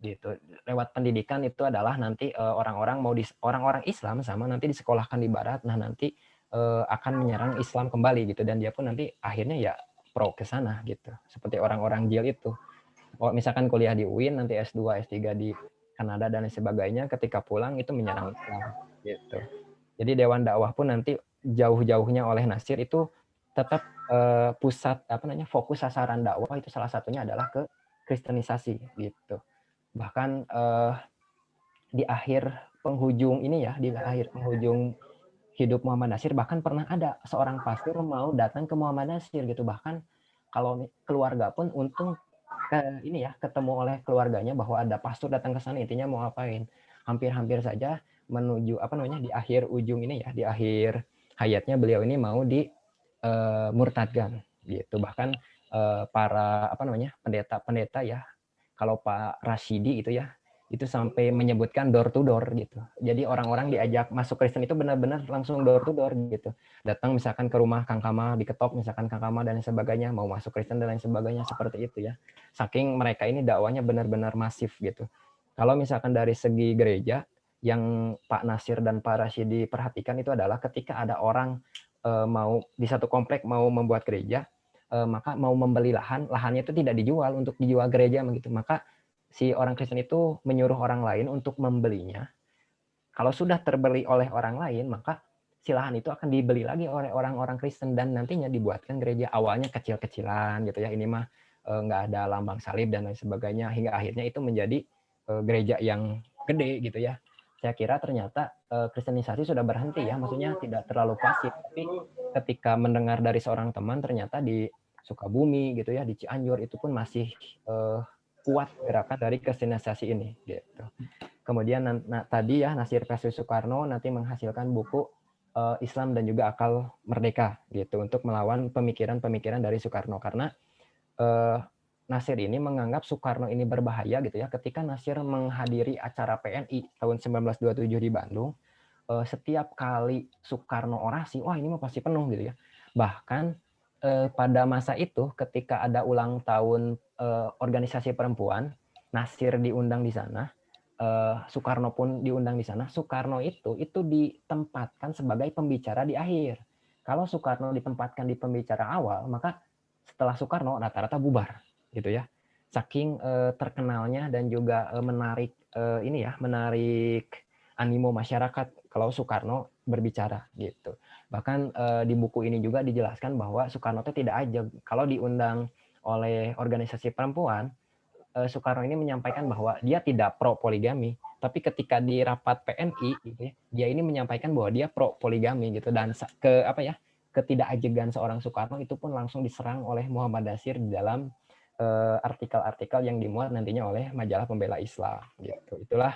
gitu, lewat pendidikan itu adalah nanti orang-orang Islam sama nanti disekolahkan di Barat, nah nanti akan menyerang Islam kembali gitu, dan dia pun nanti akhirnya ya pro ke sana gitu, seperti orang-orang Jil itu. Misalkan kuliah di UIN, nanti S2, S3 di Kanada dan sebagainya, ketika pulang itu menyerang Islam gitu. Jadi Dewan Dakwah pun nanti jauh-jauhnya oleh Nasir itu tetap pusat fokus sasaran dakwah itu salah satunya adalah ke kristenisasi gitu. Bahkan di akhir penghujung ini ya, di akhir penghujung hidup Muhammad Natsir, bahkan pernah ada seorang pastor mau datang ke Muhammad Natsir gitu. Bahkan kalau keluarga pun untung ini ya, ketemu oleh keluarganya bahwa ada pastor datang ke sana, intinya mau ngapain. Hampir-hampir saja menuju di akhir ujung ini ya, di akhir hayatnya beliau ini mau murtadkan gitu. Bahkan para pendeta-pendeta ya, kalau Pak Rashidi itu ya, itu sampai menyebutkan door to door gitu. Jadi orang-orang diajak masuk Kristen itu benar-benar langsung door to door gitu. Datang misalkan ke rumah Kang Kamal, diketok misalkan Kang Kamal dan lain sebagainya, mau masuk Kristen dan lain sebagainya, seperti itu ya. Saking mereka ini dakwanya benar-benar masif gitu. Kalau misalkan dari segi gereja, yang Pak Nasir dan Pak Rashidi perhatikan itu adalah ketika ada orang mau di satu komplek mau membuat gereja, maka mau membeli lahannya itu tidak dijual untuk dijual gereja begitu. Maka si orang Kristen itu menyuruh orang lain untuk membelinya. Kalau sudah terbeli oleh orang lain, maka si lahan itu akan dibeli lagi oleh orang-orang Kristen dan nantinya dibuatkan gereja. Awalnya kecil-kecilan gitu ya, ini mah nggak ada lambang salib dan lain sebagainya, hingga akhirnya itu menjadi gereja yang gede gitu ya. Saya kira ternyata kristenisasi sudah berhenti ya, maksudnya tidak terlalu pasif. Tapi ketika mendengar dari seorang teman, ternyata di Sukabumi gitu ya, di Cianjur itu pun masih kuat gerakan dari kristenisasi ini gitu. Kemudian tadi ya Nasir Kasih Soekarno nanti menghasilkan buku Islam dan juga Akal Merdeka gitu untuk melawan pemikiran-pemikiran dari Soekarno, karena Nasir ini menganggap Soekarno ini berbahaya gitu ya. Ketika Nasir menghadiri acara PNI tahun 1927 di Bandung, setiap kali Soekarno orasi, wah ini mah pasti penuh gitu ya. Bahkan pada masa itu ketika ada ulang tahun organisasi perempuan, Nasir diundang di sana, Soekarno pun diundang di sana. Soekarno itu ditempatkan sebagai pembicara di akhir. Kalau Soekarno ditempatkan di pembicara awal, maka setelah Soekarno rata-rata bubar gitu ya. Saking terkenalnya dan juga menarik menarik animo masyarakat kalau Soekarno berbicara gitu. Bahkan di buku ini juga dijelaskan bahwa Soekarno itu tidak aja kalau diundang oleh organisasi perempuan, Soekarno ini menyampaikan bahwa dia tidak pro poligami, tapi ketika di rapat PNI gitu ya, dia ini menyampaikan bahwa dia pro poligami gitu, dan ketidakajegan seorang Soekarno itu pun langsung diserang oleh Muhammad Natsir di dalam artikel-artikel yang dimuat nantinya oleh majalah Pembela Islam gitu. Itulah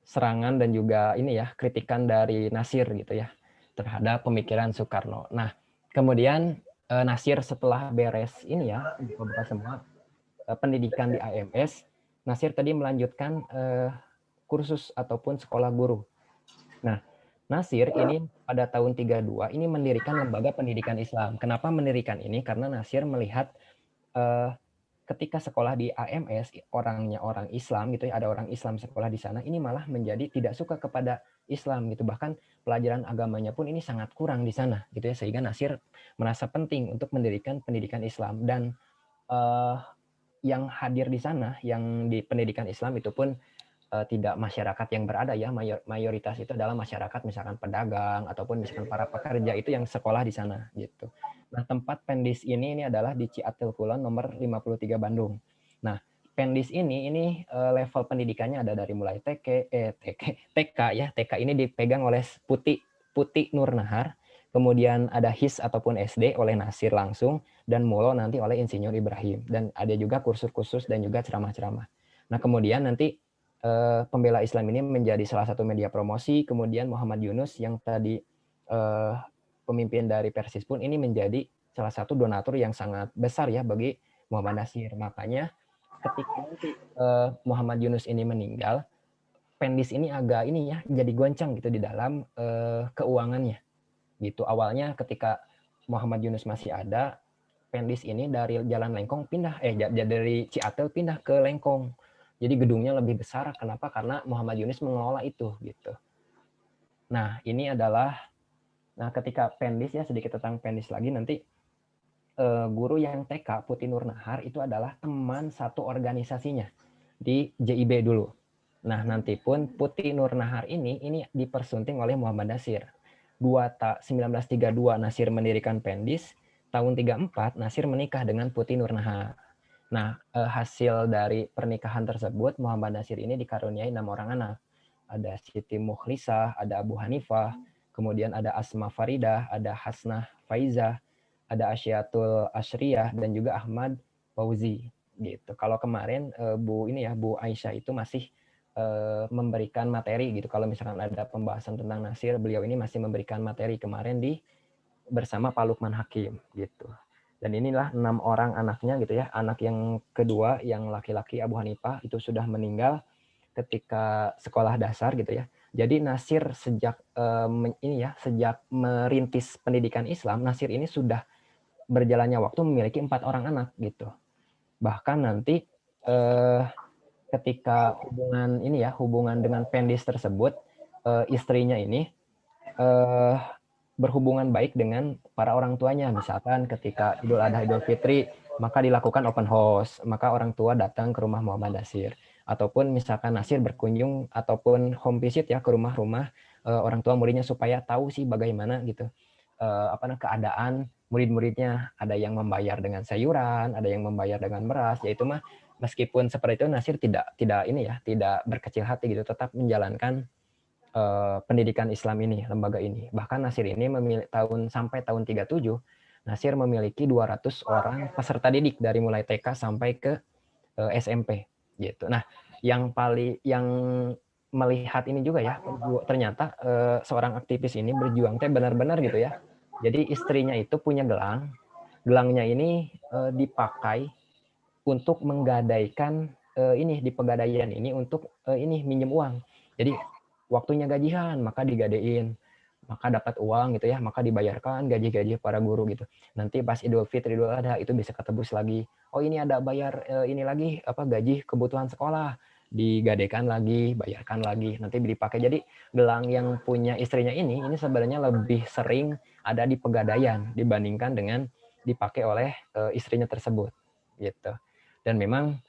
serangan dan juga kritikan dari Natsir gitu ya terhadap pemikiran Soekarno. Nah, kemudian Natsir setelah beres buka semua pendidikan di AMS, Natsir tadi melanjutkan kursus ataupun sekolah guru. Nah, Natsir ini pada tahun 32 ini mendirikan lembaga pendidikan Islam. Kenapa mendirikan ini? Karena Natsir melihat ketika sekolah di AMS orangnya orang Islam gitu ya, ada orang Islam sekolah di sana, ini malah menjadi tidak suka kepada Islam gitu. Bahkan pelajaran agamanya pun ini sangat kurang di sana gitu ya, sehingga Natsir merasa penting untuk mendirikan pendidikan Islam. Dan yang hadir di sana yang di pendidikan Islam itu pun tidak masyarakat yang berada ya, mayoritas itu adalah masyarakat misalkan pedagang ataupun misalkan para pekerja itu yang sekolah di sana gitu. Nah, tempat Pendis ini adalah di Ciatil Kulon nomor 53 Bandung. Nah, Pendis ini level pendidikannya ada dari mulai TK ya. TK ini dipegang oleh Putih Nur Nahar, kemudian ada HIS ataupun SD oleh Natsir langsung, dan Mulo nanti oleh Insinyur Ibrahim, dan ada juga kursus-kursus dan juga ceramah-ceramah. Nah, kemudian nanti Pembela Islam ini menjadi salah satu media promosi. Kemudian Muhammad Yunus yang tadi pemimpin dari Persis pun ini menjadi salah satu donatur yang sangat besar ya bagi Muhammad Natsir. Makanya ketika nanti Muhammad Yunus ini meninggal, Pendis ini agak jadi goncang gitu di dalam keuangannya gitu. Awalnya ketika Muhammad Yunus masih ada, Pendis ini dari Jalan Lengkong dari Ciatel pindah ke Lengkong. Jadi gedungnya lebih besar. Kenapa? Karena Muhammad Yunus mengelola itu gitu. Nah, ini adalah ketika Pendis ya, sedikit tentang Pendis lagi nanti. Guru yang TK Putih Nur Nahar itu adalah teman satu organisasinya di JIB dulu. Nah, nanti pun Putih Nur Nahar ini dipersunting oleh Muhammad Natsir. 1932 Natsir mendirikan Pendis, tahun 34 Nasir menikah dengan Putih Nurnahar. Nah, hasil dari pernikahan tersebut Muhammad Nasir ini dikaruniai 6 orang anak. Ada Siti Mukhlisah, ada Abu Hanifah, kemudian ada Asma Faridah, ada Hasnah Faizah, ada Asyatul Ashriyah, dan juga Ahmad Fauzi gitu. Kalau kemarin Bu Aisyah itu masih memberikan materi gitu. Kalau misalkan ada pembahasan tentang Nasir, beliau ini masih memberikan materi kemarin bersama Pak Lukman Hakim gitu. Dan inilah 6 orang anaknya gitu ya. Anak yang kedua yang laki-laki Abu Hanifah itu sudah meninggal ketika sekolah dasar gitu ya. Jadi Nasir sejak sejak merintis pendidikan Islam, Nasir ini sudah berjalannya waktu memiliki 4 orang anak gitu. Bahkan nanti ketika hubungan dengan Pendis tersebut, istrinya ini berhubungan baik dengan para orang tuanya. Misalkan ketika Idul Adha Idul Fitri, maka dilakukan open house, maka orang tua datang ke rumah Muhammad Nasir. Ataupun misalkan Nasir berkunjung ataupun home visit ya ke rumah-rumah orang tua muridnya supaya tahu sih bagaimana gitu keadaan murid-muridnya. Ada yang membayar dengan sayuran, ada yang membayar dengan beras, yaitu mah meskipun seperti itu Nasir tidak berkecil hati gitu, tetap menjalankan pendidikan Islam ini, lembaga ini. Bahkan Nasir ini sampai tahun 37, Nasir memiliki 200 orang peserta didik dari mulai TK sampai ke SMP gitu. Nah, yang melihat ini juga ya, ternyata seorang aktivis ini berjuang benar-benar gitu ya. Jadi istrinya itu punya gelang. Gelangnya ini dipakai untuk menggadaikan di pegadaian ini untuk minjem uang. Jadi waktunya gajian, maka digadein, maka dapat uang gitu ya, maka dibayarkan gaji-gaji para guru gitu. Nanti pas Idul Fitri, Idul Adha itu bisa ketebus lagi. Oh ini ada bayar ini lagi gaji kebutuhan sekolah, digadekan lagi, bayarkan lagi, nanti dipakai. Jadi gelang yang punya istrinya ini sebenarnya lebih sering ada di pegadaian dibandingkan dengan dipakai oleh istrinya tersebut gitu. Dan memang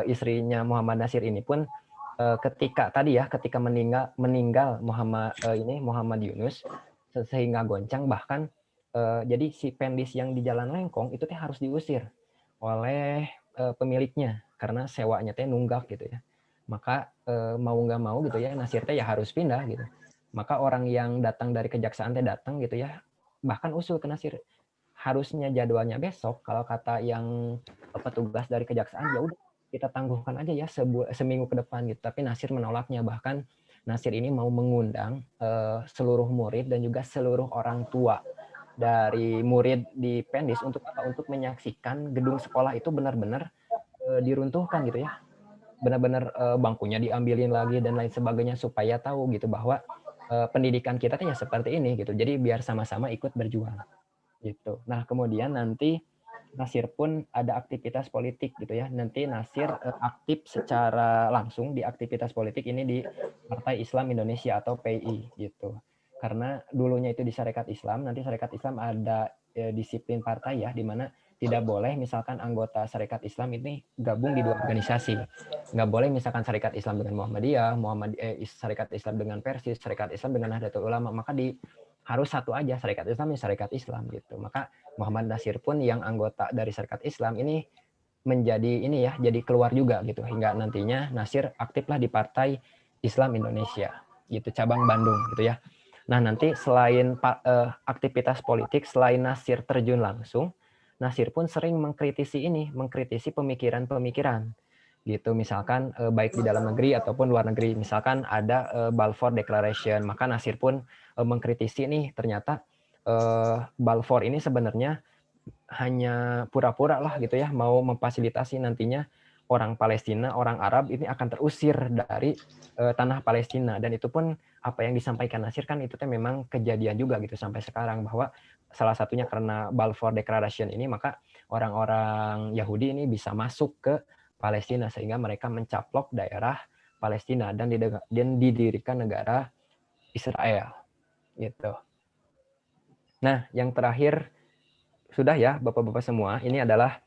istrinya Muhammad Nasir ini pun ketika meninggal Muhammad Yunus sehingga goncang, bahkan jadi si Pendis yang di Jalan Lengkong itu harus diusir oleh pemiliknya karena sewanya nunggak gitu ya. Maka mau nggak mau gitu ya Nasir ya harus pindah gitu. Maka orang yang datang dari kejaksaan datang gitu ya, bahkan usul ke Nasir, harusnya jadwalnya besok, kalau kata yang petugas dari kejaksaan ya udah kita tangguhkan aja ya seminggu ke depan gitu. Tapi Nasir menolaknya. Bahkan Nasir ini mau mengundang seluruh murid dan juga seluruh orang tua dari murid di Pendis untuk menyaksikan gedung sekolah itu benar-benar diruntuhkan gitu ya. Benar-benar bangkunya diambilin lagi dan lain sebagainya supaya tahu gitu bahwa pendidikan kita ya seperti ini gitu. Jadi biar sama-sama ikut berjuang gitu. Nah, kemudian nanti Nasir pun ada aktivitas politik gitu ya. Nanti Nasir aktif secara langsung di aktivitas politik ini di Partai Islam Indonesia atau PI gitu. Karena dulunya itu di Sarekat Islam, nanti Sarekat Islam ada disiplin partai ya, di mana tidak boleh misalkan anggota Sarekat Islam ini gabung di dua organisasi. Nggak boleh misalkan Sarekat Islam dengan Muhammadiyah, Sarekat Islam dengan Persis, Sarekat Islam dengan Nahdlatul Ulama, maka harus satu aja, Sarekat Islam ya Sarekat Islam gitu. Maka Muhammad Nasir pun yang anggota dari Sarekat Islam ini menjadi jadi keluar juga gitu, hingga nantinya Nasir aktiflah di Partai Islam Indonesia gitu, cabang Bandung gitu ya. Nah, nanti selain aktivitas politik, selain Nasir terjun langsung, Nasir pun sering mengkritisi pemikiran-pemikiran gitu, misalkan baik di dalam negeri ataupun luar negeri. Misalkan ada Balfour Declaration, maka Nasir pun mengkritisi ternyata Balfour ini sebenarnya hanya pura-pura lah gitu ya, mau memfasilitasi nantinya orang Palestina, orang Arab ini akan terusir dari tanah Palestina. Dan itu pun apa yang disampaikan Nasir kan itu memang kejadian juga gitu sampai sekarang, bahwa salah satunya karena Balfour Declaration ini maka orang-orang Yahudi ini bisa masuk ke Palestina sehingga mereka mencaplok daerah Palestina dan didirikan negara Israel gitu. Nah, yang terakhir sudah ya Bapak-bapak semua, ini adalah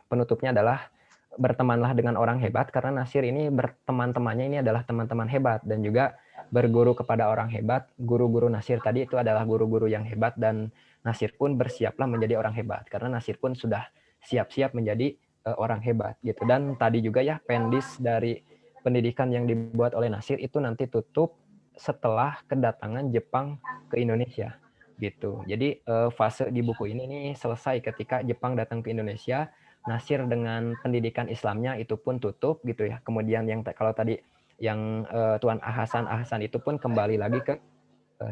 penutupnya adalah bertemanlah dengan orang hebat, karena Nasir ini berteman-temannya ini adalah teman-teman hebat, dan juga berguru kepada orang hebat. Guru-guru Nasir tadi itu adalah guru-guru yang hebat, dan Nasir pun bersiaplah menjadi orang hebat karena Nasir pun sudah siap-siap menjadi orang hebat gitu. Dan tadi juga ya, pendis dari pendidikan yang dibuat oleh Nasir itu nanti tutup setelah kedatangan Jepang ke Indonesia gitu. Jadi fase di buku ini nih selesai ketika Jepang datang ke Indonesia. Nasir dengan pendidikan Islamnya itu pun tutup gitu ya. Kemudian yang kalau tadi yang Tuan Ahasan itu pun kembali lagi ke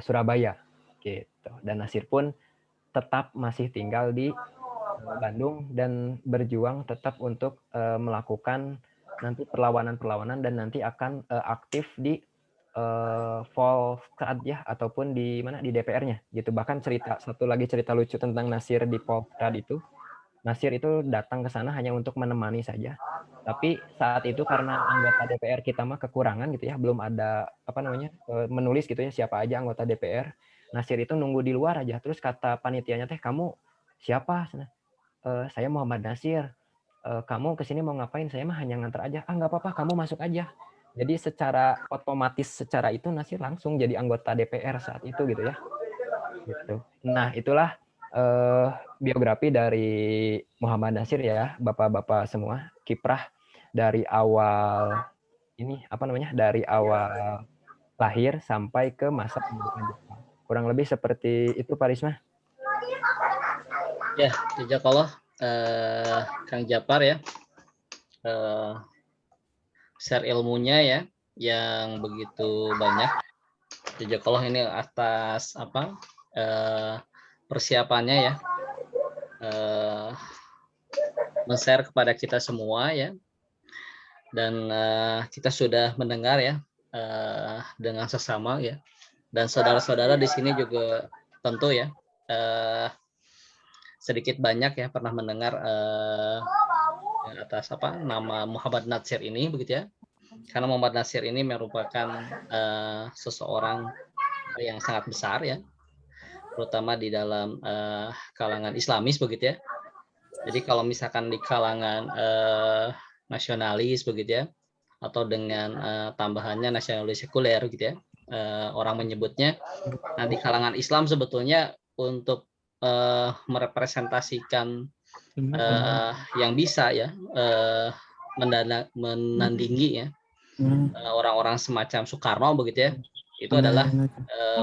Surabaya gitu. Dan Nasir pun tetap masih tinggal di Bandung dan berjuang tetap untuk melakukan nanti perlawanan-perlawanan, dan nanti akan aktif di Volksraad ya, ataupun di mana, di DPR-nya gitu. Bahkan satu lagi cerita lucu tentang Nasir di Volksraad itu, Nasir itu datang ke sana hanya untuk menemani saja. Tapi saat itu karena anggota DPR kita mah kekurangan gitu ya, belum ada menulis gitu ya siapa aja anggota DPR. Nasir itu nunggu di luar aja. Terus kata panitianya teh, "Kamu siapa?" Saya Muhammad Nasir. Kamu kesini mau ngapain? Saya mah hanya nganter aja. Nggak apa-apa, kamu masuk aja. Jadi secara otomatis secara itu Nasir langsung jadi anggota DPR saat itu gitu ya. Gitu. Nah, itulah biografi dari Muhammad Nasir ya, Bapak-bapak semua. Kiprah dari awal dari awal lahir sampai ke masa pendidikan Jepang. Kurang lebih seperti itu, Pak Risma. Ya, jazakallah Kang Japar ya. Share ilmunya ya yang begitu banyak. Jazakallah ini atas persiapannya ya, men-share kepada kita semua ya, dan kita sudah mendengar ya dengan sesama ya, dan saudara-saudara di sini juga tentu ya sedikit banyak ya pernah mendengar atas nama Muhammad Nasir ini begitu ya, karena Muhammad Nasir ini merupakan seseorang yang sangat besar ya, terutama di dalam kalangan Islamis begitu ya. Jadi kalau misalkan di kalangan nasionalis begitu ya, atau dengan tambahannya nasionalis sekuler gitu ya, orang menyebutnya. Nah, di kalangan Islam sebetulnya untuk merepresentasikan yang bisa ya menandingi ya orang-orang semacam Soekarno begitu ya, itu adalah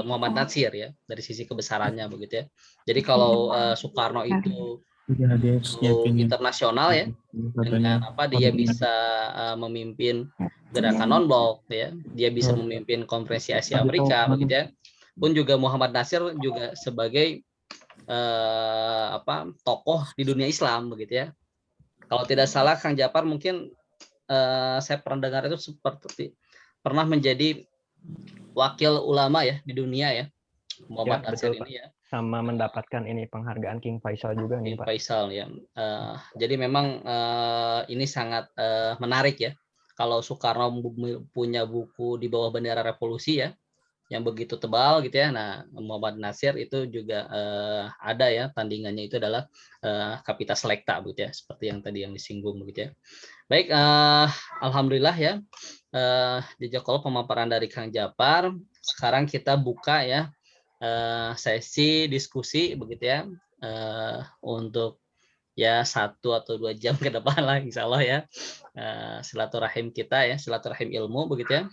Muhammad Nasir ya, dari sisi kebesarannya begitu ya. Jadi kalau Soekarno itu internasional ya, dengan dia bisa memimpin gerakan non-blok ya, dia bisa memimpin konferensi Asia Afrika begitu ya, pun juga Muhammad Nasir juga sebagai tokoh di dunia Islam begitu ya. Kalau tidak salah Kang Japar mungkin saya pernah dengar itu seperti pernah menjadi wakil ulama ya di dunia ya, Muhammad Nasir ini ya, sama mendapatkan ini penghargaan King Faisal juga nih Pak. Faisal ya. Jadi memang ini sangat menarik ya. Kalau Soekarno punya buku Di Bawah Bendera Revolusi ya, yang begitu tebal gitu ya. Nah, Muhammad Nasir itu juga ada ya, tandingannya itu adalah Kapita Selekta begitu ya, seperti yang tadi yang disinggung begitu ya. Baik, alhamdulillah ya. Jazakallah pemaparan dari Kang Japar. Sekarang kita buka ya sesi diskusi begitu ya, untuk ya 1 atau 2 jam ke depan lah insya Allah ya, silaturahim kita ya, silaturahim ilmu begitu ya.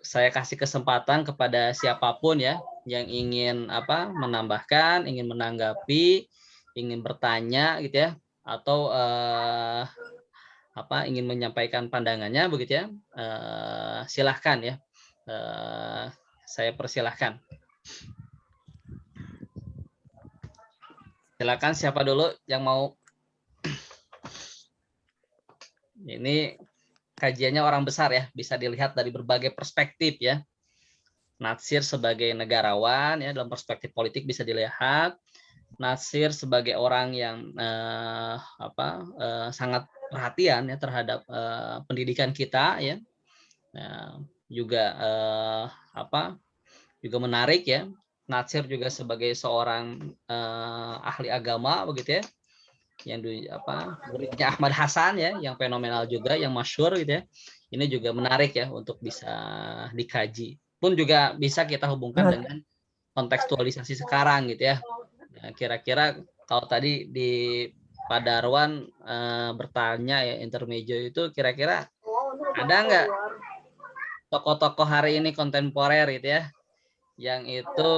Saya kasih kesempatan kepada siapapun ya yang ingin menambahkan, ingin menanggapi, ingin bertanya gitu ya, atau ingin menyampaikan pandangannya begitu ya, silahkan ya, saya persilahkan. Silakan siapa dulu yang mau. Ini kajiannya orang besar ya, bisa dilihat dari berbagai perspektif ya. Nasir sebagai negarawan ya, dalam perspektif politik bisa dilihat. Nasir sebagai orang yang sangat perhatian ya terhadap pendidikan kita ya. Juga juga menarik ya. Nasir juga sebagai seorang ahli agama begitu ya, yang muridnya Ahmad Hasan ya, yang fenomenal juga, yang masyhur gitu ya, Ini juga menarik ya untuk bisa dikaji. Pun juga bisa kita hubungkan dengan kontekstualisasi sekarang gitu ya. Nah, kira-kira kalau tadi di Pak Darwan bertanya ya intermejo itu kira-kira ada nggak tokoh-tokoh hari ini kontemporer gitu ya yang itu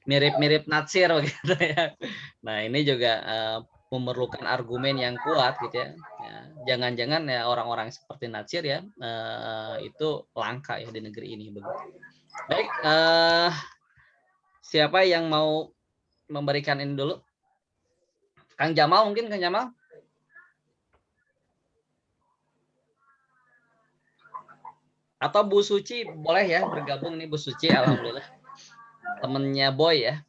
mirip-mirip Natsir begitu ya. Nah, ini juga memerlukan argumen yang kuat gitu ya. Jangan-jangan ya orang-orang seperti Natsir ya itu langka ya di negeri ini begitu. Baik, siapa yang mau memberikan ini dulu? Kang Jamal mungkin, Kang Jamal? Atau Bu Suci boleh ya bergabung nih Bu Suci, alhamdulillah. Temennya Boy ya.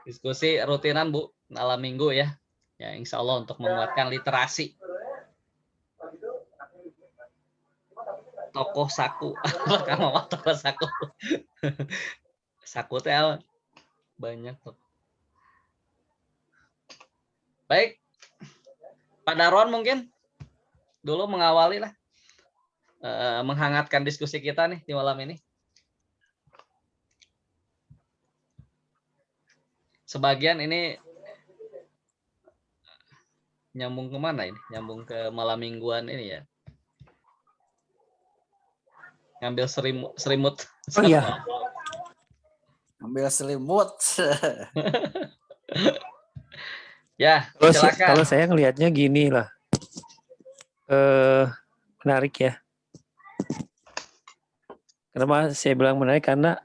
Diskusi rutinan Bu malam minggu ya. Ya insya Allah untuk menguatkan literasi. Tokoh saku. Kamu tokoh saku. Saku tel banyak tuh. Baik. Pak Darwan mungkin dulu mengawali lah. Menghangatkan diskusi kita nih di malam ini. Sebagian ini nyambung kemana ini? Nyambung ke malam mingguan ini ya. Ngambil serimut. Oh iya. Ngambil selimut. Ya, silakan. Kalau saya ngelihatnya gini lah. Menarik ya. Kenapa saya bilang menarik? Karena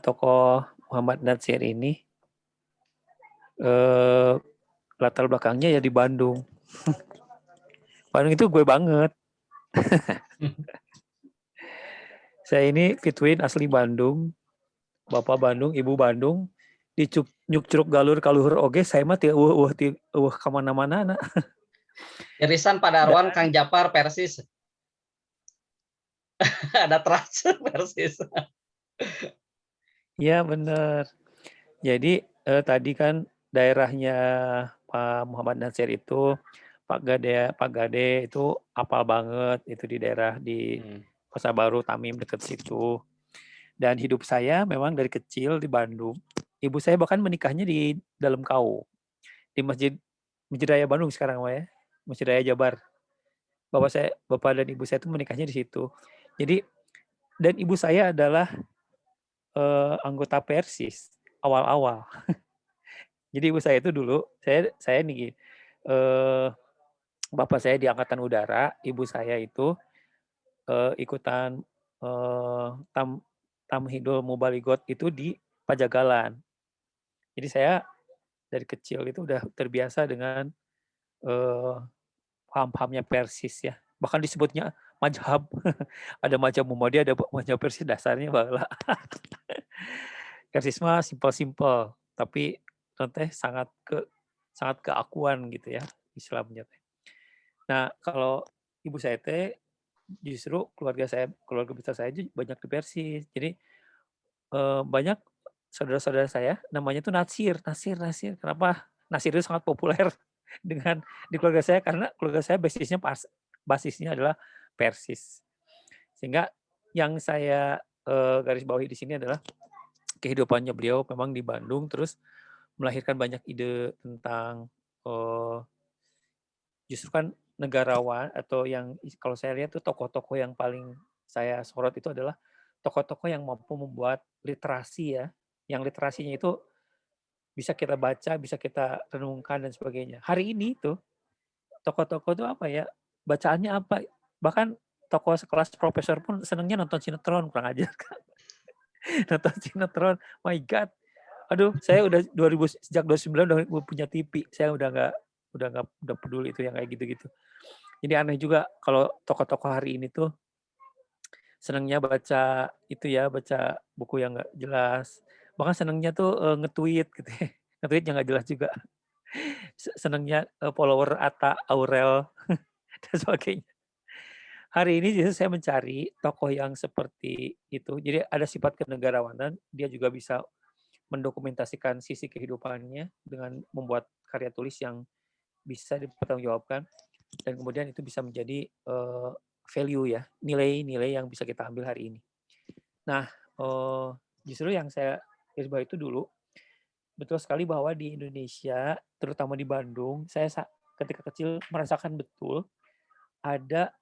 tokoh Muhammad Natsir ini latar belakangnya ya di Bandung. Bandung itu gue banget. Saya ini Fitwin asli Bandung, Bapak Bandung, Ibu Bandung, di Nyuk-Curug Galur Kaluhur oge saya mah ti kemana-mana. Irisan Pak Darwan, Kang Japar, Persis. Ada transfer Persis. Iya benar. Jadi tadi kan daerahnya Pak Muhammad Natsir itu Pak Gade itu apal banget itu di daerah di Pasar Baru Tamim dekat situ. Dan hidup saya memang dari kecil di Bandung. Ibu saya bahkan menikahnya di dalam KAU. Di Masjid Raya Bandung sekarang ya. Masjid Raya Jabar. Bapak dan ibu saya itu menikahnya di situ. Jadi dan ibu saya adalah anggota Persis awal-awal. Jadi ibu saya itu dulu saya nih bapak saya di Angkatan Udara, ibu saya itu ikutan Tamhidul Mubaligot itu di Pajagalan. Jadi saya dari kecil itu udah terbiasa dengan paham-pahamnya Persis ya. Bahkan disebutnya mazhab. Ada mazhab Muhammadiyah, ada mazhab Persis, dasarnya baheula. Persis mah simpel-simpel, tapi teh sangat keakuan gitu ya Islamnya teh. Nah, kalau ibu saya teh justru keluarga besar saya banyak di Persis. Jadi banyak saudara-saudara saya namanya tuh Nasir. Kenapa? Nasir itu sangat populer dengan di keluarga saya karena keluarga saya basisnya adalah Persis. Sehingga yang saya garis bawahi di sini adalah kehidupannya beliau memang di Bandung terus melahirkan banyak ide tentang justru kan negarawan atau yang kalau saya lihat tuh tokoh-tokoh yang paling saya sorot itu adalah tokoh-tokoh yang mampu membuat literasi ya, yang literasinya itu bisa kita baca, bisa kita renungkan dan sebagainya. Hari ini tuh tokoh-tokoh tuh apa ya, bacaannya apa, bahkan tokoh sekelas profesor pun senangnya nonton sinetron, kurang ajar kan. Nonton sinetron, my god. Aduh, saya udah sejak 2009 udah punya TV, saya udah peduli itu yang kayak gitu-gitu. Jadi aneh juga kalau tokoh-tokoh hari ini tuh senangnya baca itu ya, baca buku yang nggak jelas. Bahkan senangnya tuh nge-tweet gitu ya. Nge-tweet yang nggak jelas juga. Senangnya follower Atta, Aurel, dan sebagainya. Hari ini justru saya mencari tokoh yang seperti itu. Jadi ada sifat kenegarawanan, dia juga bisa mendokumentasikan sisi kehidupannya dengan membuat karya tulis yang bisa dipertanggungjawabkan, dan kemudian itu bisa menjadi value ya, nilai-nilai yang bisa kita ambil hari ini. Nah, justru yang saya garis bawah itu dulu, betul sekali bahwa di Indonesia, terutama di Bandung, saya ketika kecil merasakan betul ada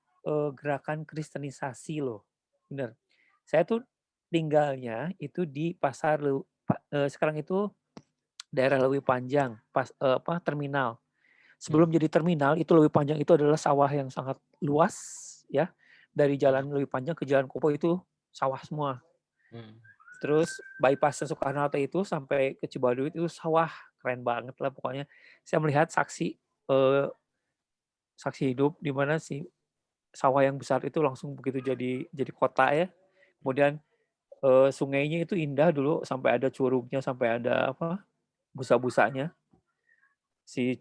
gerakan kristenisasi loh, bener. Saya tuh tinggalnya itu di pasar sekarang itu daerah Lewi Panjang, terminal. Sebelum jadi terminal, itu Lewi Panjang itu adalah sawah yang sangat luas ya. Dari jalan Lewi Panjang ke Jalan Kopo itu sawah semua. Terus bypass Soekarno-Hatta itu sampai ke Cibaduit itu sawah, keren banget lah pokoknya. Saya melihat saksi hidup di mana si sawah yang besar itu langsung begitu jadi kota ya. Kemudian sungainya itu indah dulu, sampai ada curugnya, sampai ada busa-busanya. Si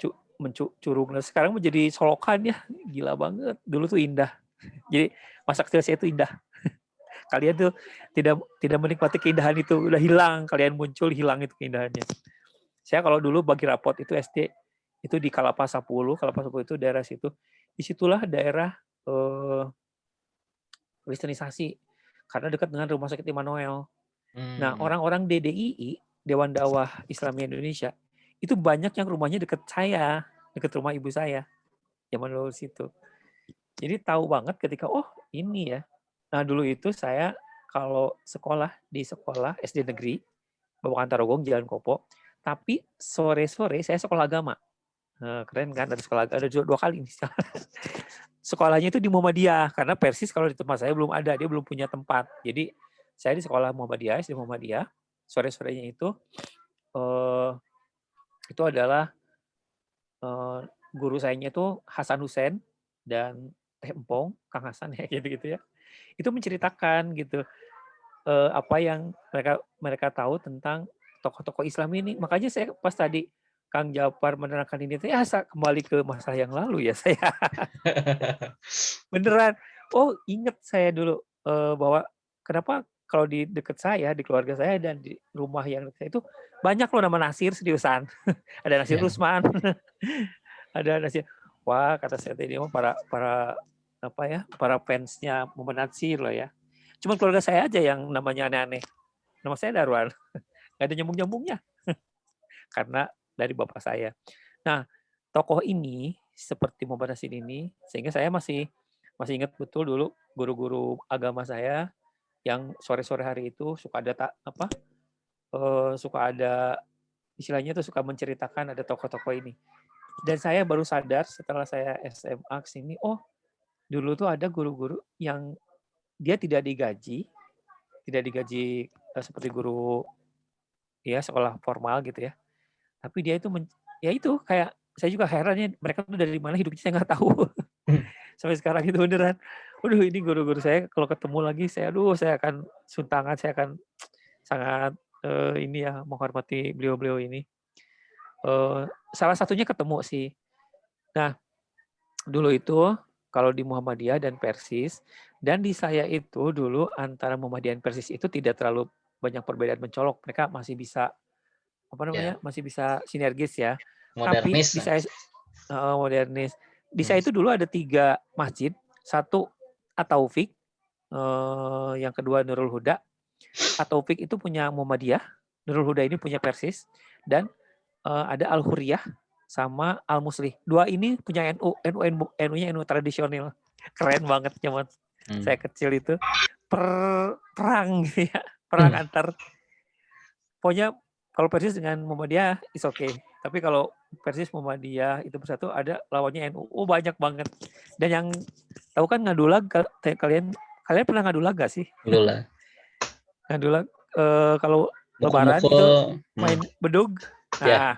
curug. Nah, sekarang menjadi solokan ya, gila banget. Dulu tuh indah. Jadi masa kecil saya itu indah. Kalian tuh tidak menikmati keindahan itu, udah hilang. Kalian muncul, hilang itu keindahannya. Saya kalau dulu bagi rapot itu SD itu di Kalapa 10 itu daerah situ. Disitulah daerah kristenisasi karena dekat dengan Rumah Sakit Immanuel. Nah, orang-orang DDII, Dewan Dakwah Islamiyah Indonesia, itu banyak yang rumahnya dekat saya, dekat rumah ibu saya. Zaman dulu situ. Jadi tahu banget ketika ini ya. Nah, dulu itu saya kalau di sekolah SD negeri Babakan Tarogong Jalan Kopo, tapi sore-sore saya sekolah agama. Nah, keren kan, ada sekolah agama, ada 2 kali nih. Sekolahnya itu di Muhammadiyah, karena Persis kalau di tempat saya belum ada, dia belum punya tempat. Jadi saya di sekolah Muhammadiyah, SD Muhammadiyah, sore-sorenya itu adalah guru sayanya itu Hasan Hussein dan Teh Empong, Kang Hasan ya gitu-gitu ya. Itu menceritakan gitu apa yang mereka tahu tentang tokoh-tokoh Islam ini. Makanya saya pas tadi Kang Japar menerangkan ini, kembali ke masa yang lalu ya saya. Beneran. Ingat saya dulu bahwa kenapa kalau di dekat saya, di keluarga saya dan di rumah yang dekat saya itu banyak loh nama Nasir, seriusan. Ada Nasir Rusman. Ada Nasir. Wah, kata saya tadi para fansnya Muhammad Nasir loh ya. Cuma keluarga saya aja yang namanya aneh-aneh. Nama saya Darwan. Nggak ada nyambung-nyambungnya. Karena dari bapak saya. Nah, tokoh ini seperti Muhammad Nasir ini, sehingga saya masih ingat betul dulu guru-guru agama saya yang sore-sore hari itu suka ada istilahnya itu suka menceritakan ada tokoh-tokoh ini. Dan saya baru sadar setelah saya SMA kesini, dulu tuh ada guru-guru yang dia tidak digaji seperti guru ya sekolah formal gitu ya. Tapi dia itu kayak saya juga heran ya, mereka tuh dari mana hidupnya saya nggak tahu. Sampai sekarang itu beneran. Ini guru-guru saya kalau ketemu lagi saya akan suntangan, saya akan sangat menghormati beliau-beliau ini. Salah satunya ketemu sih. Nah, dulu itu kalau di Muhammadiyah dan Persis, dan di saya itu dulu antara Muhammadiyah dan Persis itu tidak terlalu banyak perbedaan mencolok. Mereka masih bisa masih bisa sinergis ya. Modernis. Tapi di saya modernis. Di saya itu dulu ada 3 masjid, satu At-Taufik, yang kedua Nurul Huda. At-Taufik itu punya Muhammadiyah, Nurul Huda ini punya Persis, dan ada Al-Huriyah sama Al-Muslih. 2 ini punya NU-nya NU tradisional. Keren banget zaman saya kecil itu. Perang gitu ya. Perang antar. Pokoknya kalau Persis dengan Muhammadiyah is okay. Tapi kalau Persis Muhammadiyah itu bersatu ada lawannya NU. Banyak banget. Dan yang tahu kan Ngadulag, kalian pernah Ngadulag gak sih? Ngadulag. Ngadulag kalau Lebaran itu main bedug. Nah,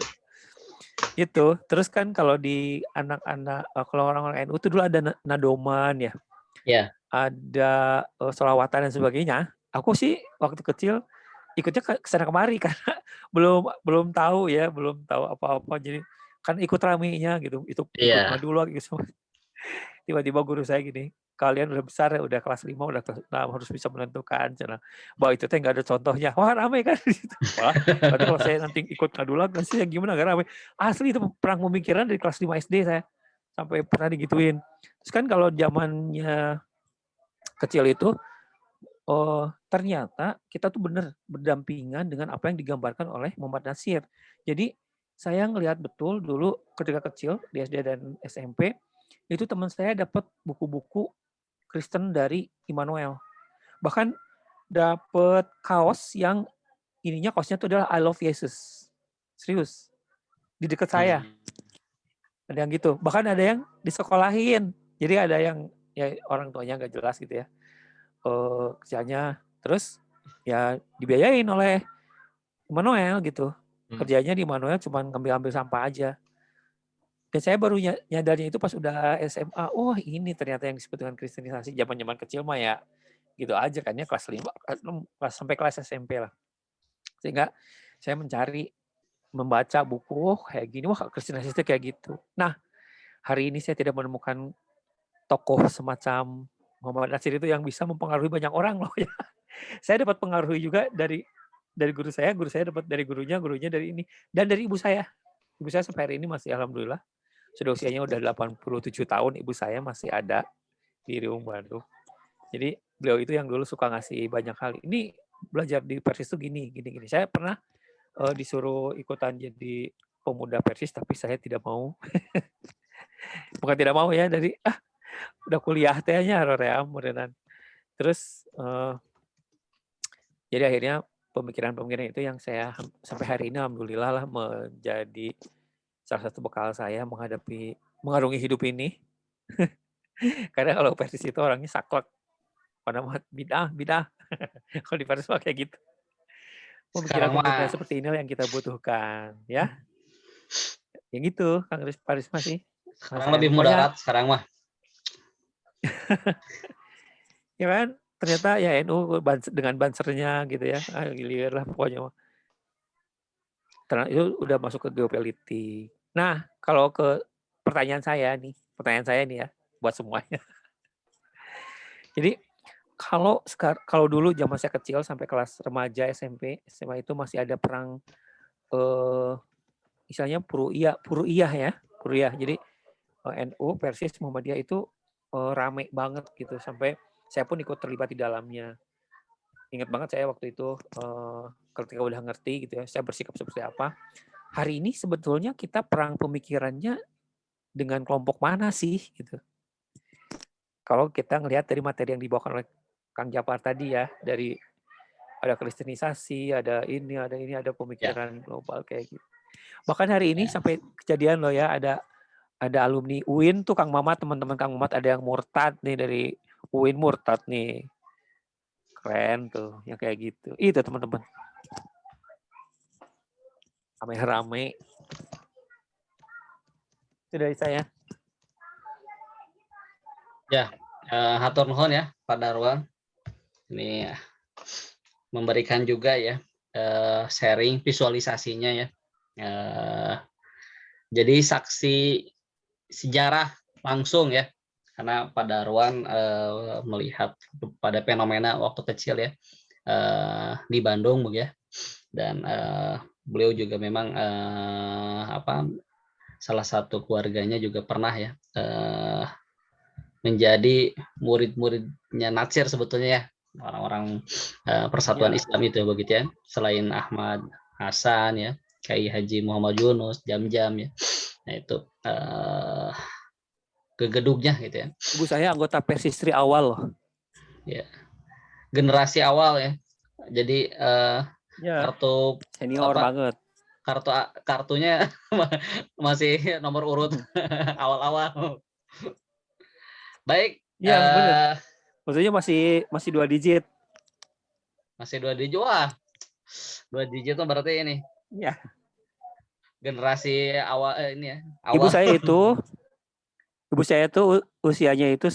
itu. Terus kan kalau di anak-anak, kalau orang-orang NU itu dulu ada nadoman ya. Ya. Ada sholawatan dan sebagainya. Aku sih waktu kecil ikutnya kesana kemari karena belum tahu apa-apa. Jadi kan ikut ramenya gitu. Itu ikut Ngadulag gitu. Tiba-tiba guru saya gini, kalian udah besar ya, udah kelas 5, udah kelas 6, harus bisa menentukan. Cina. Bahwa itu teh nggak ada contohnya. Wah ramai kan di situ. Wah, berarti kalau saya nanti ikut ngadu lagu, sih gimana gak ramai. Asli itu perang pemikiran dari kelas 5 SD saya. Sampai pernah digituin. Terus kan kalau zamannya kecil itu, ternyata kita tuh bener berdampingan dengan apa yang digambarkan oleh Muhammad Nasir. Jadi saya ngelihat betul dulu ketika kecil di SD dan SMP, itu teman saya dapat buku-buku Kristen dari Immanuel. Bahkan dapat kaos yang ininya kaosnya tuh adalah I love Jesus. Serius. Di dekat saya. Ada yang gitu. Bahkan ada yang disekolahin. Jadi ada yang ya orang tuanya nggak jelas gitu ya. Kerjanya terus ya dibiayain oleh Immanuel gitu. Kerjanya di Immanuel cuma ngambil-ambil sampah aja. Dan saya baru nyadarnya itu pas udah SMA. Oh ini ternyata yang disebut dengan kristenisasi. Zaman-zaman kecil mah ya gitu aja kan ya. Kelas 5, sampai kelas SMP lah. Sehingga saya mencari, membaca buku kayak gini. Wah kristenisasi itu kayak gitu. Nah hari ini saya tidak menemukan tokoh semacam Muhammad Nasir itu yang bisa mempengaruhi banyak orang loh ya. Saya dapat pengaruhi juga dari guru saya dapat dari gurunya dari ini. Dan dari ibu saya. Ibu saya sampai hari ini masih alhamdulillah. Sudah usianya udah 87 tahun, ibu saya masih ada di Riung Bandung. Jadi beliau itu yang dulu suka ngasih banyak hal. Ini belajar di Persis tuh gini. Saya pernah disuruh ikutan jadi pemuda Persis, tapi saya tidak mau. Bukan tidak mau ya, dari udah kuliah tehnya Rorea Murenan. Terus jadi akhirnya pemikiran-pemikiran itu yang saya sampai hari ini alhamdulillah lah menjadi salah satu bekal saya mengarungi hidup ini. Karena kalau Persis itu orangnya saklek. Pada bidah. Kalau di Persis kayak gitu. Pemikiran-pemikiran seperti inilah yang kita butuhkan, ya. Yang gitu, Kang Paris masih. Sekarang lebih moderat sekarang mah. Ya kan? Ternyata ya NU dengan bansernya gitu ya. Gilir lah pokoknya. Itu udah masuk ke geopolitik. Nah, kalau ke pertanyaan saya nih ya buat semuanya. Jadi kalau dulu zaman saya kecil sampai kelas remaja SMP, SMA itu masih ada perang misalnya Puruiyah ya. Jadi NU Persis Muhammadiyah itu rame banget gitu sampai saya pun ikut terlibat di dalamnya. Ingat banget saya waktu itu ketika udah ngerti gitu ya, saya bersikap seperti apa. Hari ini sebetulnya kita perang pemikirannya dengan kelompok mana sih gitu. Kalau kita ngelihat dari materi yang dibawakan oleh Kang Japar tadi ya, dari ada kristenisasi, ada pemikiran global kayak gitu. Bahkan hari ini sampai kejadian loh ya, ada alumni UIN tuh Kang Mamat, teman-teman Kang Mamat ada yang murtad nih dari UIN murtad nih. Keren tuh, yang kayak gitu. Itu teman-teman. Rame-rame. Itu dari saya. Ya, hatur nuhun ya Pak Darwan. Ini memberikan juga ya sharing visualisasinya ya. Jadi saksi sejarah langsung ya, karena Pak Darwan melihat pada fenomena waktu kecil ya di Bandung ya, dan beliau juga memang salah satu keluarganya juga pernah ya menjadi murid-muridnya Natsir sebetulnya ya, orang-orang Persatuan Islam itu begitu ya, selain Ahmad Hasan ya, Kiai Haji Muhammad Yunus, Jam-Jam ya. Nah itu gegedugnya gitu ya. Ibu saya anggota Persistri awal loh. Ya. Generasi awal ya. Jadi kartu senior banget. Kartunya masih nomor urut awal-awal. Baik. Iya benar. Maksudnya masih 2 digit. Masih 2 digit. Wah. 2 digit itu berarti ini. Iya. Generasi awal ini ya. Awal. Ibu saya itu usianya itu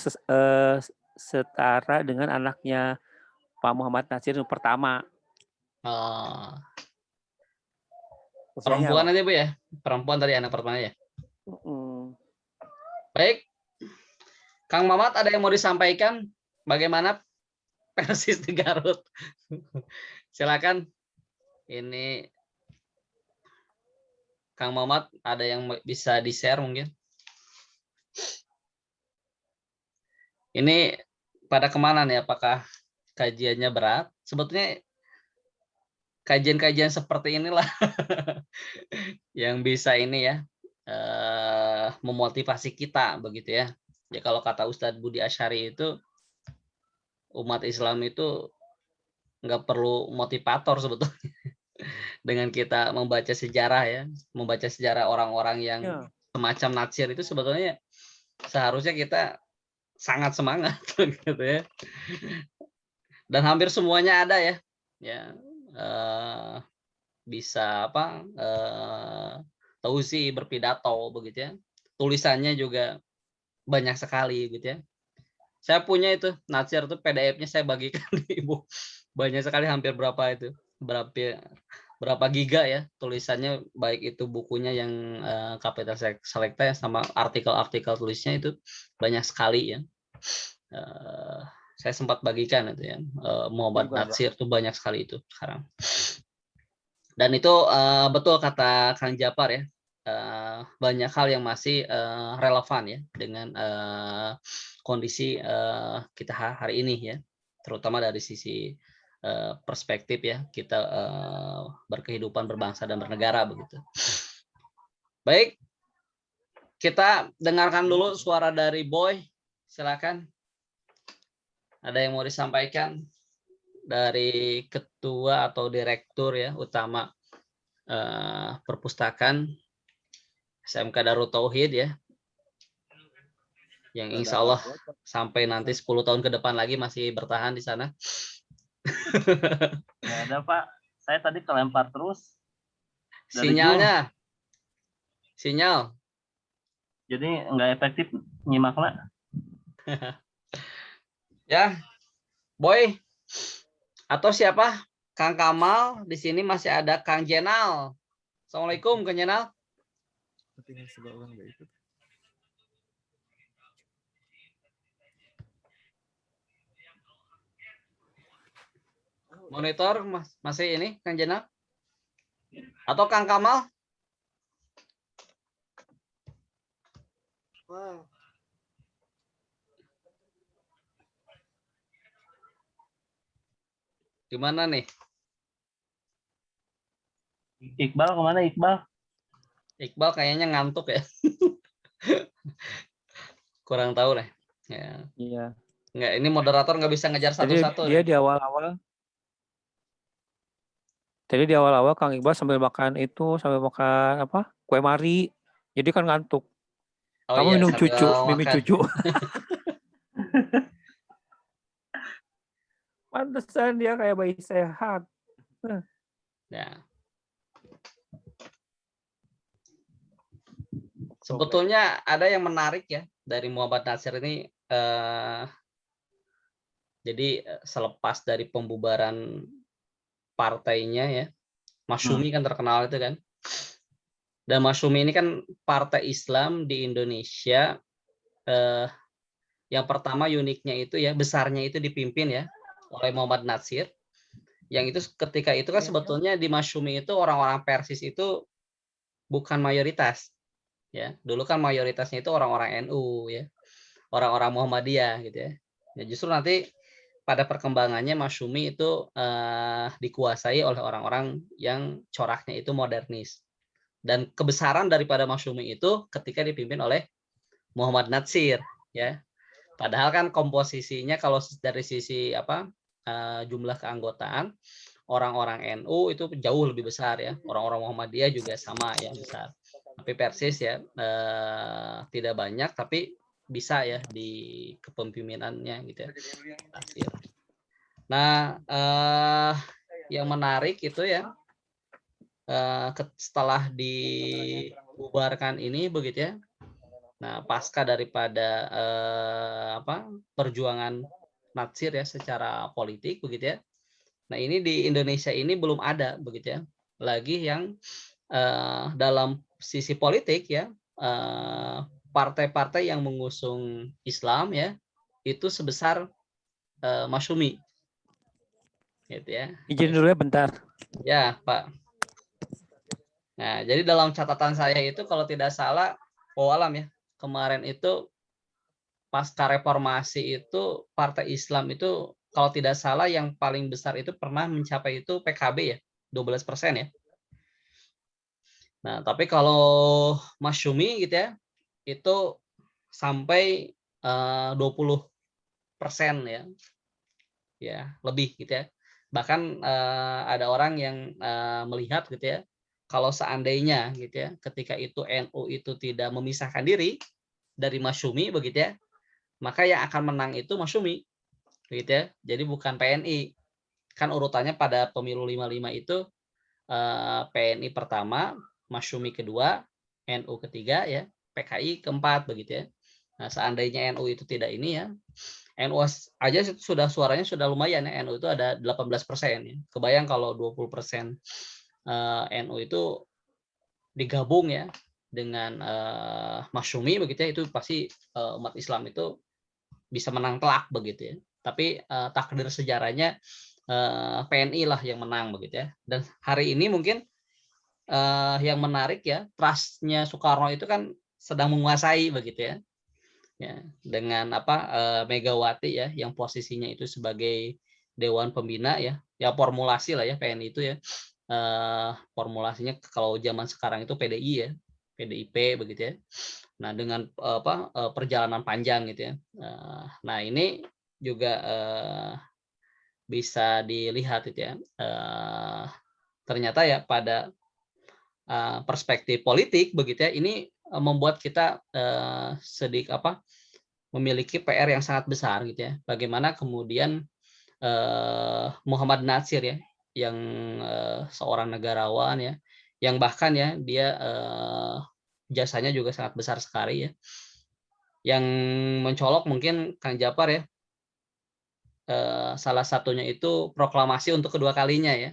setara dengan anaknya Pak Muhammad Nasir pertama. Perempuan aja Bu ya. Perempuan tadi anak pertama ya. Baik. Kang Mamat ada yang mau disampaikan? Bagaimana Persis di Garut? Silakan. Ini Kang Mamat ada yang bisa di-share mungkin? Ini pada kemana nih? Apakah kajiannya berat? Sebetulnya kajian-kajian seperti inilah yang bisa ini ya memotivasi kita begitu ya. Ya kalau kata Ustadz Budi Asyari itu umat Islam itu nggak perlu motivator sebetulnya. Dengan kita membaca sejarah ya, membaca sejarah orang-orang yang semacam Natsir itu sebetulnya seharusnya kita sangat semangat gitu ya. Dan hampir semuanya ada ya. Ya bisa apa tausi berpidato begitu ya. Tulisannya juga banyak sekali gitu ya. Saya punya itu Natsir itu PDF-nya saya bagikan di Ibu. Banyak sekali hampir berapa itu? Berapa giga ya tulisannya, baik itu bukunya yang Capital Selecta ya, sama artikel-artikel tulisnya itu banyak sekali ya. Saya sempat bagikan itu ya. Muhammad Natsir itu banyak sekali itu sekarang. Dan itu betul kata Kang Japar ya. Banyak hal yang masih relevan ya dengan kondisi kita hari ini ya, terutama dari sisi perspektif ya kita berkehidupan berbangsa dan bernegara begitu. Baik, kita dengarkan dulu suara dari Boy, silakan. Ada yang mau disampaikan dari ketua atau direktur ya utama perpustakaan SMK Darut Tauhid ya, yang insya Allah sampai nanti 10 tahun ke depan lagi masih bertahan di sana. Nggak ada Pak, saya tadi kelempar terus. Sinyalnya, sinyal. Jadi nggak efektif nyimaknya. Ya, Boy atau siapa? Kang Kamal, di sini masih ada Kang Jenal. Assalamualaikum Kang Jenal. Monitor masih ini Kang Jenal atau Kang Kamal? Gimana nih? Iqbal kemana Iqbal? Iqbal kayaknya ngantuk ya. Kurang tahu deh. Ya. Iya. Nggak, ini moderator nggak bisa ngejar satu-satu. Dia di awal-awal. Tadi di awal-awal Kang Iqbal sambil makan apa? Kue mari. Jadi kan ngantuk. Oh, kamu iya, minum cucu, mimi cucu. Pantesan dia kayak bayi sehat. Ya. Sebetulnya ada yang menarik ya dari Muhammad Natsir ini. Jadi selepas dari pembubaran partainya ya, Masyumi kan terkenal itu kan. Dan Masyumi ini kan partai Islam di Indonesia yang pertama uniknya itu ya, besarnya itu dipimpin ya oleh Muhammad Natsir. Yang itu ketika itu kan sebetulnya di Masyumi itu orang-orang Persis itu bukan mayoritas. Ya, dulu kan mayoritasnya itu orang-orang NU ya, orang-orang Muhammadiyah gitu ya. Ya justru nanti pada perkembangannya Masyumi itu dikuasai oleh orang-orang yang coraknya itu modernis. Dan kebesaran daripada Masyumi itu ketika dipimpin oleh Muhammad Natsir ya. Padahal kan komposisinya kalau dari sisi apa jumlah keanggotaan orang-orang NU itu jauh lebih besar ya. Orang-orang Muhammadiyah juga sama ya besar. Tapi Persis ya tidak banyak tapi bisa ya di kepemimpinannya gitu ya. Nah, yang menarik itu ya setelah dibubarkan ini begitu ya. Nah, pasca daripada perjuangan Natsir ya secara politik begitu ya. Nah, ini di Indonesia ini belum ada begitu ya. Lagi yang dalam sisi politik ya partai-partai yang mengusung Islam ya itu sebesar masyumi, gitu ya. Izin dulu ya bentar. Ya, Pak. Nah, jadi dalam catatan saya itu kalau tidak salah, alam ya, kemarin itu pasca reformasi itu partai Islam itu kalau tidak salah yang paling besar itu pernah mencapai itu PKB ya, 12% ya. Nah, tapi kalau masyumi gitu ya, itu sampai 20% ya. Ya, lebih gitu ya. Bahkan ada orang yang melihat gitu ya, kalau seandainya gitu ya, ketika itu NU itu tidak memisahkan diri dari masyumi begitu ya, maka yang akan menang itu masyumi gitu ya. Jadi bukan PNI. Kan urutannya pada pemilu 55 itu PNI pertama, masyumi kedua, NU ketiga ya, PKI keempat begitu ya. Nah, seandainya NU itu tidak ini ya, NU aja sudah suaranya sudah lumayan ya, NU itu ada 18% ya. Kebayang kalau 20% NU itu digabung ya dengan masyumi begitu ya, itu pasti umat Islam itu bisa menang telak begitu ya. Tapi takdir sejarahnya PNI lah yang menang begitu ya. Dan hari ini mungkin yang menarik ya, trustnya Soekarno itu kan sedang menguasai begitu ya. Ya, dengan Megawati ya yang posisinya itu sebagai Dewan Pembina ya formulasi lah ya PNI itu ya formulasinya kalau zaman sekarang itu PDI ya PDIP begitu ya. Nah dengan perjalanan panjang gitu ya. Nah ini juga bisa dilihat itu ya ternyata ya pada perspektif politik begitu ya ini membuat kita sedikit memiliki PR yang sangat besar gitu ya. Bagaimana kemudian Muhammad Natsir ya yang seorang negarawan ya yang bahkan ya dia jasanya juga sangat besar sekali ya. Yang mencolok mungkin Kang Japar ya salah satunya itu proklamasi untuk kedua kalinya ya.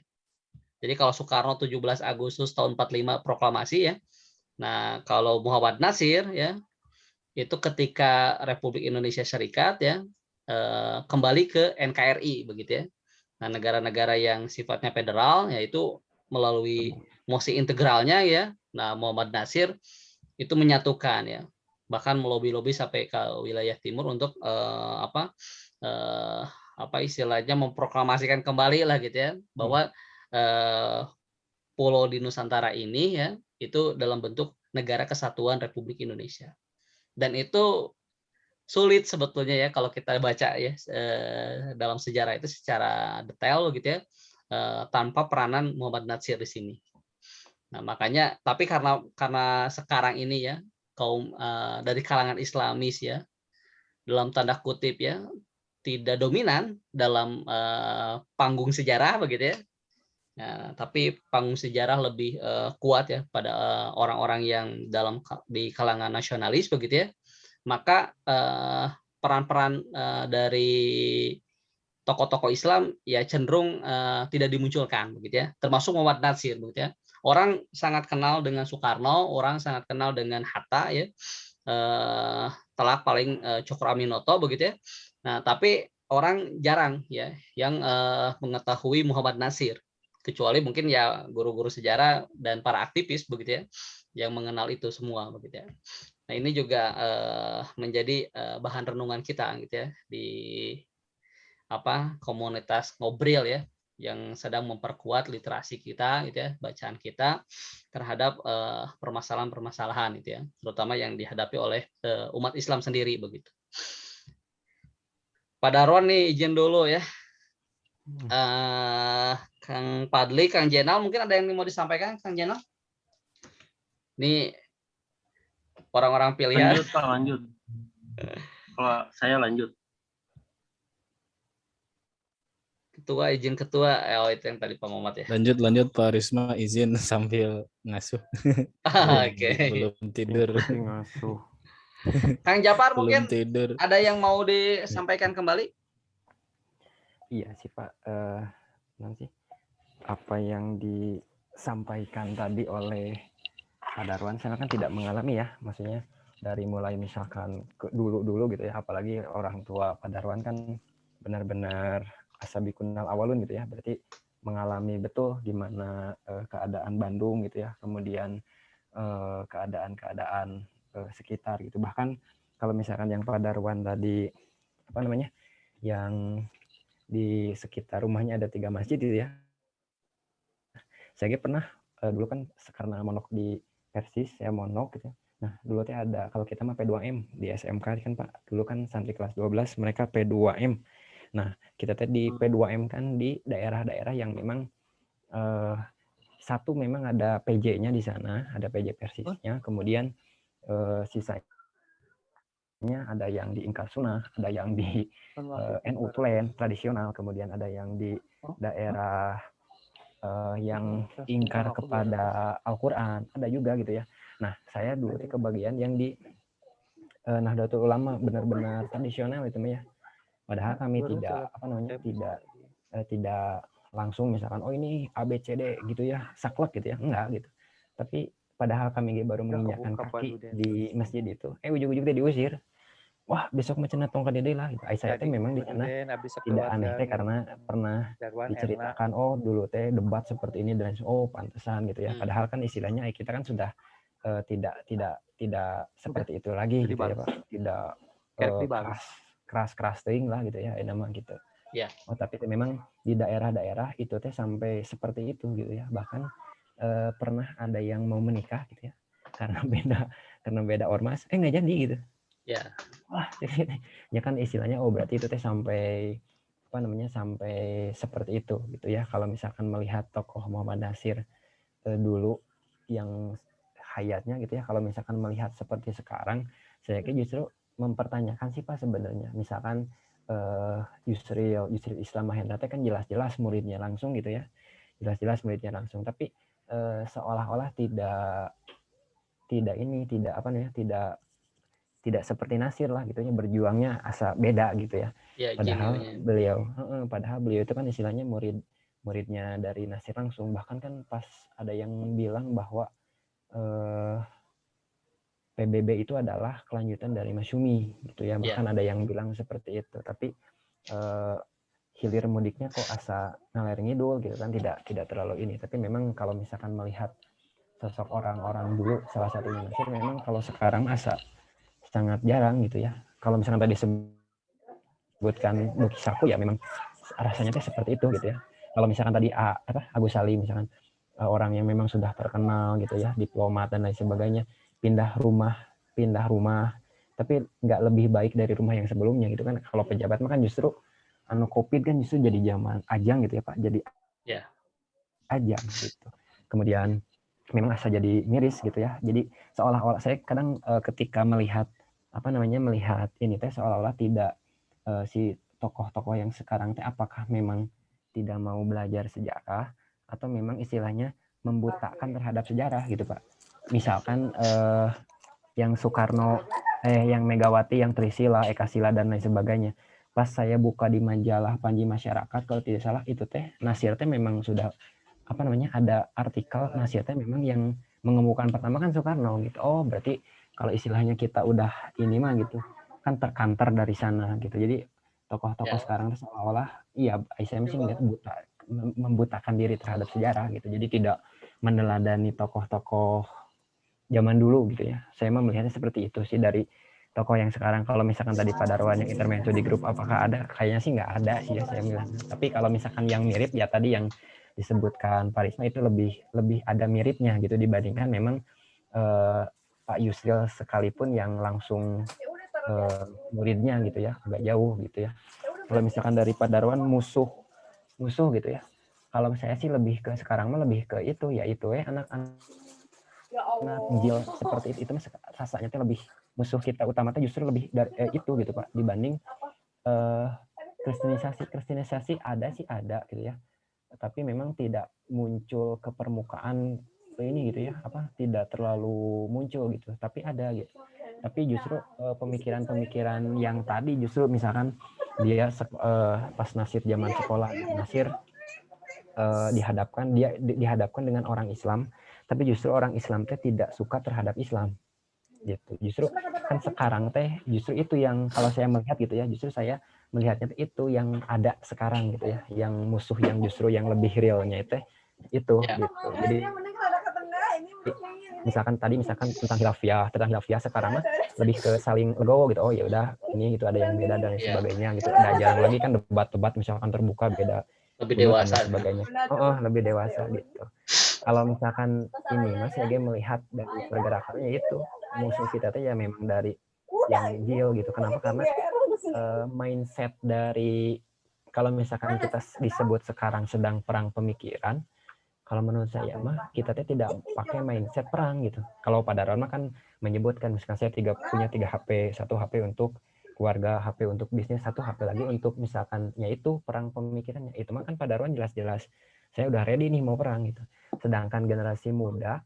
Jadi kalau Soekarno 17 Agustus tahun 45 proklamasi ya. Nah, kalau Muhammad Natsir ya itu ketika Republik Indonesia Serikat ya kembali ke NKRI begitu ya. Nah, negara-negara yang sifatnya federal yaitu melalui mosi integralnya ya. Nah, Muhammad Natsir itu menyatukan ya. Bahkan melobi-lobi sampai ke wilayah timur untuk istilahnya memproklamasikan kembali lah gitu ya bahwa pulau di Nusantara ini ya itu dalam bentuk negara kesatuan Republik Indonesia. Dan itu sulit sebetulnya ya kalau kita baca ya dalam sejarah itu secara detail gitu ya tanpa peranan Muhammad Natsir di sini. Nah, makanya tapi karena sekarang ini ya kaum dari kalangan Islamis ya dalam tanda kutip ya tidak dominan dalam panggung sejarah begitu ya. Nah, tapi panggung sejarah lebih kuat ya pada orang-orang yang di kalangan nasionalis begitu ya. Maka peran-peran dari tokoh-tokoh Islam ya cenderung tidak dimunculkan begitu ya. Termasuk Muhammad Natsir begitu ya. Orang sangat kenal dengan Soekarno, orang sangat kenal dengan Hatta ya. Telak paling Cokro Aminoto begitu ya. Nah, tapi orang jarang ya yang mengetahui Muhammad Natsir. Kecuali mungkin ya guru-guru sejarah dan para aktivis begitu ya yang mengenal itu semua begitu ya. Nah, ini juga menjadi bahan renungan kita gitu ya di komunitas ngobrol ya yang sedang memperkuat literasi kita gitu ya, bacaan kita terhadap permasalahan-permasalahan gitu ya, terutama yang dihadapi oleh umat Islam sendiri begitu. Pak Darwan nih izin dulu ya. Kang Padli, Kang Jenal, mungkin ada yang mau disampaikan, Kang Jenal? Ini orang-orang pilihan. Lanjut Pak, lanjut. Kalau saya lanjut. Ketua, izin ketua. Oh, itu yang tadi Pak Muhammad ya. Lanjut Pak Risma, izin sambil ngasuh. Oke. Belum tidur. Ngasuh. Kang Japar mungkin tidur. ada yang mau disampaikan kembali? Iya sih Pak, nanti apa yang disampaikan tadi oleh Pak Darwan, saya kan tidak mengalami ya, maksudnya dari mulai misalkan dulu gitu ya, apalagi orang tua Padaruan kan benar-benar asabikunal awalun gitu ya, berarti mengalami betul gimana keadaan Bandung gitu ya, kemudian keadaan-keadaan sekitar gitu. Bahkan kalau misalkan yang Padaruan tadi apa namanya, yang di sekitar rumahnya ada 3 masjid gitu ya. Saya pernah dulu kan karena monok di Persis, saya monok gitu. Nah, dulu tuh ada, kalau kita mah P2M di SMK kan Pak, dulu kan santri kelas 12 mereka P2M. Nah, kita teh di P2M kan di daerah-daerah yang memang satu memang ada PJ-nya di sana, ada PJ Persisnya, kemudian sisanya ada yang di Ingkar Sunnah, ada yang di NU Tulen tradisional, kemudian ada yang di daerah yang ingkar kepada Al-Quran, ada juga gitu ya. Nah, saya dulu kebagian yang di Nahdlatul Ulama, benar-benar tradisional itu ya. Padahal kami tidak tidak langsung misalkan oh ini ABCD gitu ya, saklek gitu ya, enggak gitu. Tapi padahal kami baru menginjakkan kaki di masjid itu, ujug-ujug diusir. Wah, besok macam tong ka dede lah gitu. Saya teh memang di sana tidak aneh teh karena pernah diceritakan oh dulu teh debat seperti ini dan oh pantesan gitu ya. Padahal kan istilahnya kita kan sudah tidak seperti itu lagi gitu ya Pak. Tidak keras ting lah gitu ya nama gitu. Ya. Oh tapi memang di daerah-daerah itu teh sampai seperti itu gitu ya. Bahkan pernah ada yang mau menikah gitu ya. Karena beda ormas nggak jadi gitu. Ya. Wah, ya kan istilahnya oh berarti itu teh sampai apa namanya sampai seperti itu gitu ya. Kalau misalkan melihat tokoh Muhammad Nasir dulu yang hayatnya gitu ya, kalau misalkan melihat seperti sekarang, saya kira justru mempertanyakan sih Pak sebenarnya. Misalkan Yusril Islam Mahendra teh kan jelas-jelas muridnya langsung gitu ya. Jelas-jelas muridnya langsung, tapi seolah-olah tidak tidak seperti Nasir lah gitu ya, berjuangnya asa beda gitu ya. Padahal beliau itu kan istilahnya muridnya dari Nasir langsung. Bahkan kan pas ada yang bilang bahwa PBB itu adalah kelanjutan dari Masyumi gitu ya. Bahkan ada yang bilang seperti itu. Tapi hilir mudiknya kok asa ngaler ngidul gitu kan, tidak terlalu ini. Tapi memang kalau misalkan melihat sosok orang-orang dulu, salah satunya Nasir, memang kalau sekarang asa sangat jarang gitu ya. Kalau misalkan tadi sebutkan Buki Saku ya memang rasanya tuh seperti itu gitu ya. Kalau misalkan tadi Agus Salim misalkan orang yang memang sudah terkenal gitu ya, diplomat dan lain sebagainya, pindah rumah tapi nggak lebih baik dari rumah yang sebelumnya gitu kan. Kalau pejabat mah kan justru Covid kan justru jadi zaman ajang gitu ya Pak, jadi ajang gitu. Kemudian memang asa jadi miris gitu ya. Jadi seolah-olah saya kadang ketika melihat ini teh seolah-olah tidak si tokoh-tokoh yang sekarang teh apakah memang tidak mau belajar sejarah atau memang istilahnya membutakan terhadap sejarah gitu Pak. Misalkan yang Soekarno, yang Megawati, yang Trisila, Ekasila dan lain sebagainya. Pas saya buka di majalah Panji Masyarakat kalau tidak salah itu teh Nasir teh memang sudah ada artikel Nasir teh memang yang mengemukakan pertama kan Soekarno gitu. Oh berarti kalau istilahnya kita udah ini mah gitu kan terkantor dari sana gitu. Jadi tokoh-tokoh sekarang seolah-olah saya sih ngeliat membutakan diri terhadap sejarah gitu. Jadi tidak meneladani tokoh-tokoh zaman dulu gitu ya. Saya mah melihatnya seperti itu sih dari tokoh yang sekarang. Kalau misalkan tadi Padaruan yang intermezzo di grup apakah ada? Kayaknya sih nggak ada sih ya saya bilang. Tapi kalau misalkan yang mirip ya tadi yang disebutkan Pak Risma itu lebih ada miripnya gitu dibandingkan memang Pak Yusril sekalipun yang langsung muridnya gitu ya, agak jauh gitu ya. Kalau misalkan dari Padaruan musuh gitu ya. Kalau saya sih lebih ke sekarang mah lebih ke itu anak-anak Injil seperti itu rasanya tuh lebih musuh kita utamanya justru lebih dari itu gitu Pak dibanding kristenisasi ada gitu ya. Tapi memang tidak muncul ke permukaan ini gitu ya, tidak terlalu muncul gitu, tapi ada gitu. Tapi justru pemikiran-pemikiran yang tadi justru misalkan dia pas Nasir zaman sekolah, Nasir dihadapkan dengan orang Islam, tapi justru orang Islam itu tidak suka terhadap Islam. gitu. Justru kan sekarang teh justru itu yang kalau saya melihat gitu ya, justru saya melihatnya itu yang ada sekarang gitu ya, yang musuh yang justru yang lebih realnya itu Ya. gitu. Jadi misalkan tentang hilafiyah sekarang mah lebih ke saling legowo gitu. Oh ya udah ini gitu ada yang beda dan Ya. sebagainya gitu. Nah, jarang lagi kan debat misalkan terbuka beda Lebih sudut dan dewasa. sebagainya. Lebih dewasa gitu. Kalau misalkan ini Mas ya melihat dari pergerakannya itu musuh kita tuh ya memang dari yang Gil gitu. Kenapa? Karena mindset dari kalau misalkan kita disebut sekarang sedang perang pemikiran, kalau menurut saya mah kita tidak pakai mindset perang gitu. Kalau pada Ron mah kan menyebutkan misalkan saya punya 3 HP, 1 HP untuk keluarga, HP untuk bisnis, 1 HP lagi untuk misalkan yaitu perang pemikirannya. Itu mah kan pada Ron jelas-jelas saya udah ready nih mau perang gitu. Sedangkan generasi muda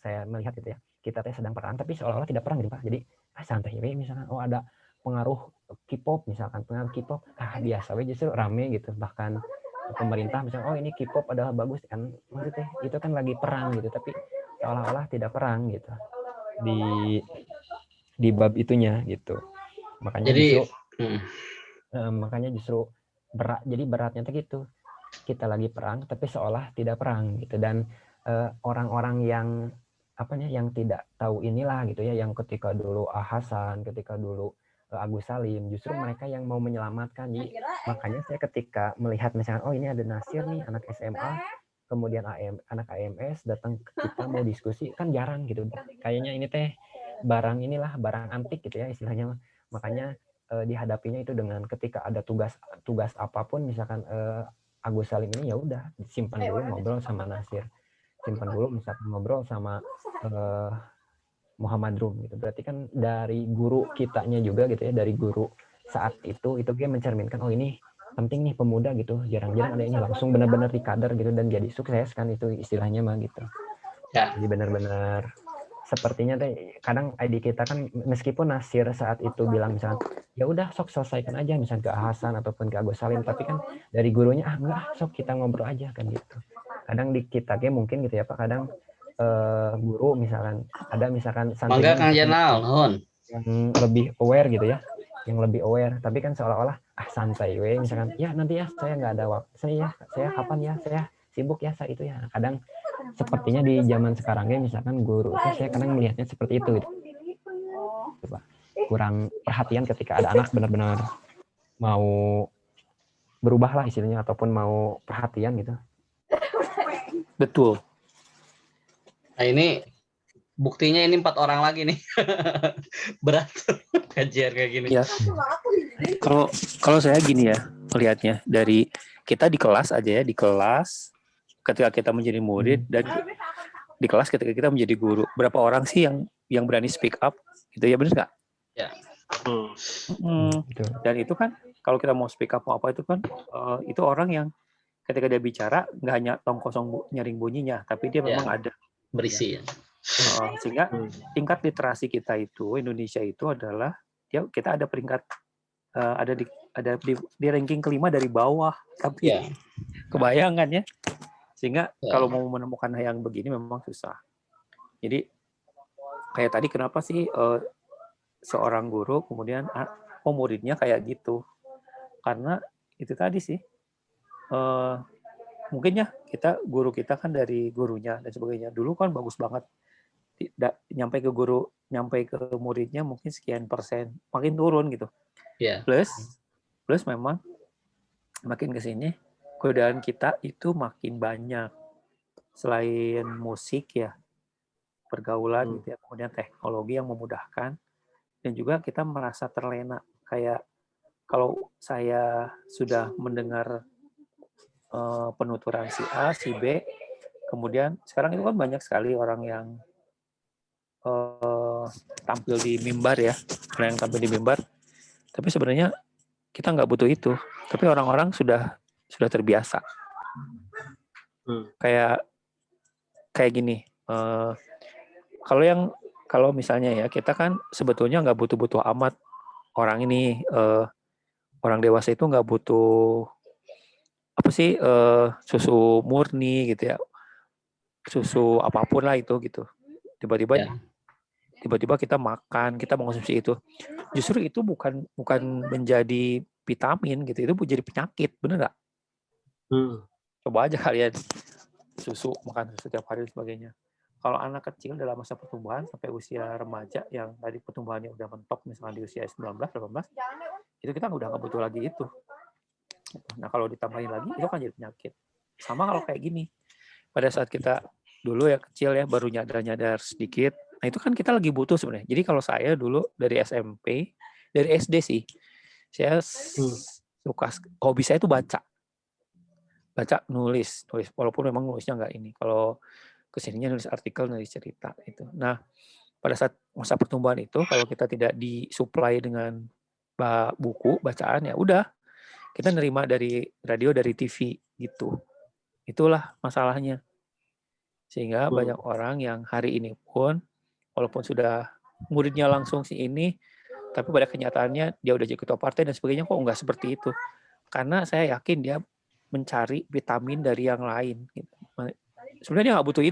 saya melihat gitu ya, kita sedang perang tapi seolah-olah tidak perang gitu Pak. Jadi santai we misalkan ada pengaruh K-pop misalkan, pengaruh K-pop biasa we justru rame gitu. Bahkan pemerintah misalnya ini K-pop adalah bagus kan, maksudnya itu kan lagi perang gitu, tapi seolah-olah tidak perang gitu di bab itunya gitu. Makanya justru berat, jadi beratnya tuh gitu, kita lagi perang tapi seolah tidak perang gitu. Dan orang-orang yang yang tidak tahu inilah gitu ya, yang ketika dulu Hasan, ketika dulu Agus Salim, justru mereka yang mau menyelamatkan. Jadi makanya saya ketika melihat misalkan ini ada Nasir nih anak SMA, kemudian anak AMS datang ke kita mau diskusi, kan jarang gitu. Kayaknya ini barang antik gitu ya istilahnya. Makanya dihadapinya itu dengan ketika ada tugas apapun, misalkan Agus Salim ini ya udah simpan dulu ngobrol sama Nasir, simpan dulu misalkan ngobrol sama Muhammad Rum gitu. Berarti kan dari guru kitanya juga gitu ya, dari guru saat itu dia mencerminkan ini penting nih pemuda gitu, jarang-jarang ada yang langsung benar-benar di kader gitu dan jadi sukses kan, itu istilahnya mah gitu. Jadi benar-benar sepertinya kadang ID kita kan meskipun Nasir saat itu bilang misalnya ya udah sok selesaikan aja misalnya ke Hasan ataupun ke Agus Salim, tapi kan dari gurunya enggak, sok kita ngobrol aja kan gitu. Kadang di kita mungkin gitu ya Pak, kadang guru misalkan ada misalkan santrinya yang lebih aware gitu ya, yang lebih aware, tapi kan seolah-olah santai we misalkan ya nanti ya saya nggak ada waktu, saya kapan ya, saya sibuk ya saya itu ya. Kadang sepertinya di zaman sekarangnya misalkan guru itu saya kadang melihatnya seperti itu gitu. Kurang perhatian ketika ada anak benar-benar mau berubah lah istilahnya ataupun mau perhatian gitu. Betul. Nah ini buktinya ini 4 orang lagi nih. Berat kajian kayak gini. Ya. Kalau saya gini ya melihatnya, dari kita di kelas aja ya, di kelas ketika kita menjadi murid dan di kelas ketika kita menjadi guru, berapa orang sih yang berani speak up gitu ya, benar nggak? Ya. Dan itu kan kalau kita mau speak up mau apa itu kan itu orang yang ketika dia bicara nggak hanya tong kosong nyaring bunyinya, tapi dia memang ada berisi ya. Sehingga tingkat literasi kita itu Indonesia itu adalah kita ada peringkat ada di ranking kelima dari bawah, tapi kebayangan ya. Sehingga kalau mau menemukan yang begini memang susah. Jadi kayak tadi kenapa sih seorang guru kemudian muridnya kayak gitu? Karena itu tadi sih mungkin ya guru kita kan dari gurunya dan sebagainya. Dulu kan bagus banget. Nyampe ke guru, nyampe ke muridnya mungkin sekian persen, makin turun gitu. Plus memang makin ke sini godaan kita itu makin banyak. Selain musik ya, pergaulan gitu ya, kemudian teknologi yang memudahkan, dan juga kita merasa terlena. Kayak kalau saya sudah mendengar penuturan si A, si B, kemudian sekarang itu kan banyak sekali orang yang tampil di mimbar ya, yang tampil di mimbar, tapi sebenarnya kita nggak butuh itu, tapi orang-orang sudah terbiasa. Kayak gini, kalau misalnya ya kita kan sebetulnya nggak butuh amat orang ini, orang dewasa itu nggak butuh apa sih susu murni gitu ya, susu apapun lah itu gitu. Tiba-tiba tiba-tiba kita makan, kita mengonsumsi itu. Justru itu bukan menjadi vitamin gitu, itu menjadi penyakit, bener nggak? Coba aja kalian susu, makan susu setiap hari dan sebagainya. Kalau anak kecil dalam masa pertumbuhan sampai usia remaja yang tadi pertumbuhannya udah mentok misalnya di usia 19, 18, itu kita udah nggak butuh lagi itu. Nah kalau ditambahin lagi itu kan jadi penyakit. Sama kalau kayak gini, pada saat kita dulu ya kecil ya baru nyadar sedikit, nah itu kan kita lagi butuh sebenarnya. Jadi kalau saya dulu dari SMP, dari SD sih, saya suka, hobi saya itu baca, nulis, walaupun memang nulisnya nggak ini. Kalau kesininya nulis artikel, nulis cerita itu. Nah pada saat masa pertumbuhan itu kalau kita tidak disuplai dengan buku bacaan ya udah kita nerima dari radio, dari TV gitu. Itulah masalahnya. Sehingga banyak orang yang hari ini pun, walaupun sudah muridnya langsung si ini, tapi pada kenyataannya dia udah jadi ketua partai dan sebagainya, kok nggak seperti itu. Karena saya yakin dia mencari vitamin dari yang lain. Gitu. Sebenarnya nggak butuh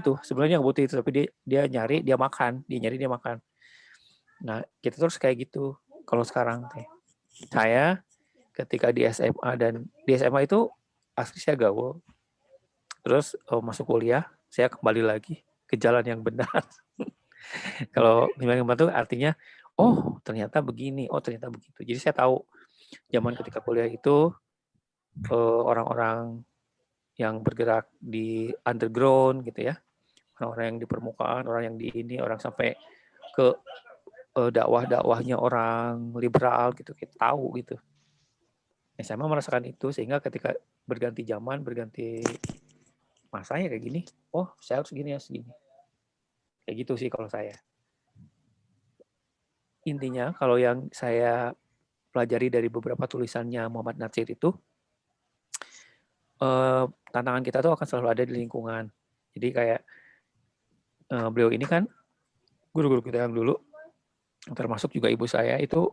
itu, tapi dia nyari, dia makan. Nah, kita terus kayak gitu. Kalau sekarang, saya ketika di SMA, dan di SMA itu asli saya gaul, terus masuk kuliah, saya kembali lagi ke jalan yang benar. Kalau yang benar itu artinya, oh ternyata begini, oh ternyata begitu. Jadi saya tahu zaman ketika kuliah itu orang-orang yang bergerak di underground gitu ya, orang-orang yang di permukaan, orang yang di ini, orang sampai ke dakwah-dakwahnya orang liberal gitu, kita tahu gitu. Saya merasakan itu sehingga ketika berganti zaman, berganti masanya kayak gini, oh saya harus gini ya segini. Kayak gitu sih kalau saya. Intinya kalau yang saya pelajari dari beberapa tulisannya Muhammad Natsir itu, tantangan kita tuh akan selalu ada di lingkungan. Jadi kayak beliau ini kan guru-guru kita yang dulu, termasuk juga ibu saya itu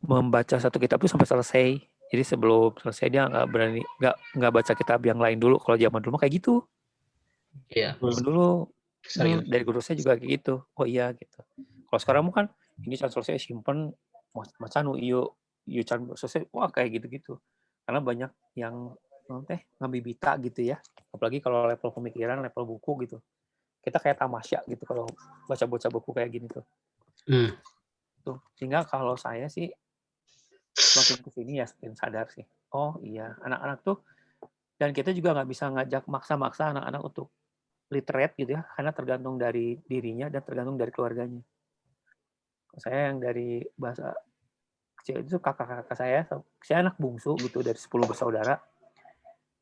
membaca satu kitab itu sampai selesai. Jadi sebelum selesai dia nggak baca kitab yang lain dulu. Kalau zaman dulu kayak gitu. Iya. Zaman dulu dari guru saya juga kayak gitu. Oh iya gitu. Kalau sekarang kan ini can selesai simpen macam iyo can selesai, wah kayak gitu-gitu. Karena banyak yang ngabibita gitu ya. Apalagi kalau level pemikiran, level buku gitu. Kita kayak tamasya gitu kalau baca buku kayak gini tuh. Tuh, sehingga kalau saya sih semakin kesini ya semakin sadar sih. Oh iya, anak-anak tuh, dan kita juga nggak bisa ngajak maksa-maksa anak-anak untuk literate gitu ya, karena tergantung dari dirinya dan tergantung dari keluarganya. Saya yang dari bahasa kecil itu kakak-kakak saya anak bungsu gitu dari 10 bersaudara,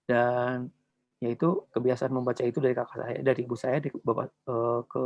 dan yaitu kebiasaan membaca itu dari kakak saya, dari ibu saya, ke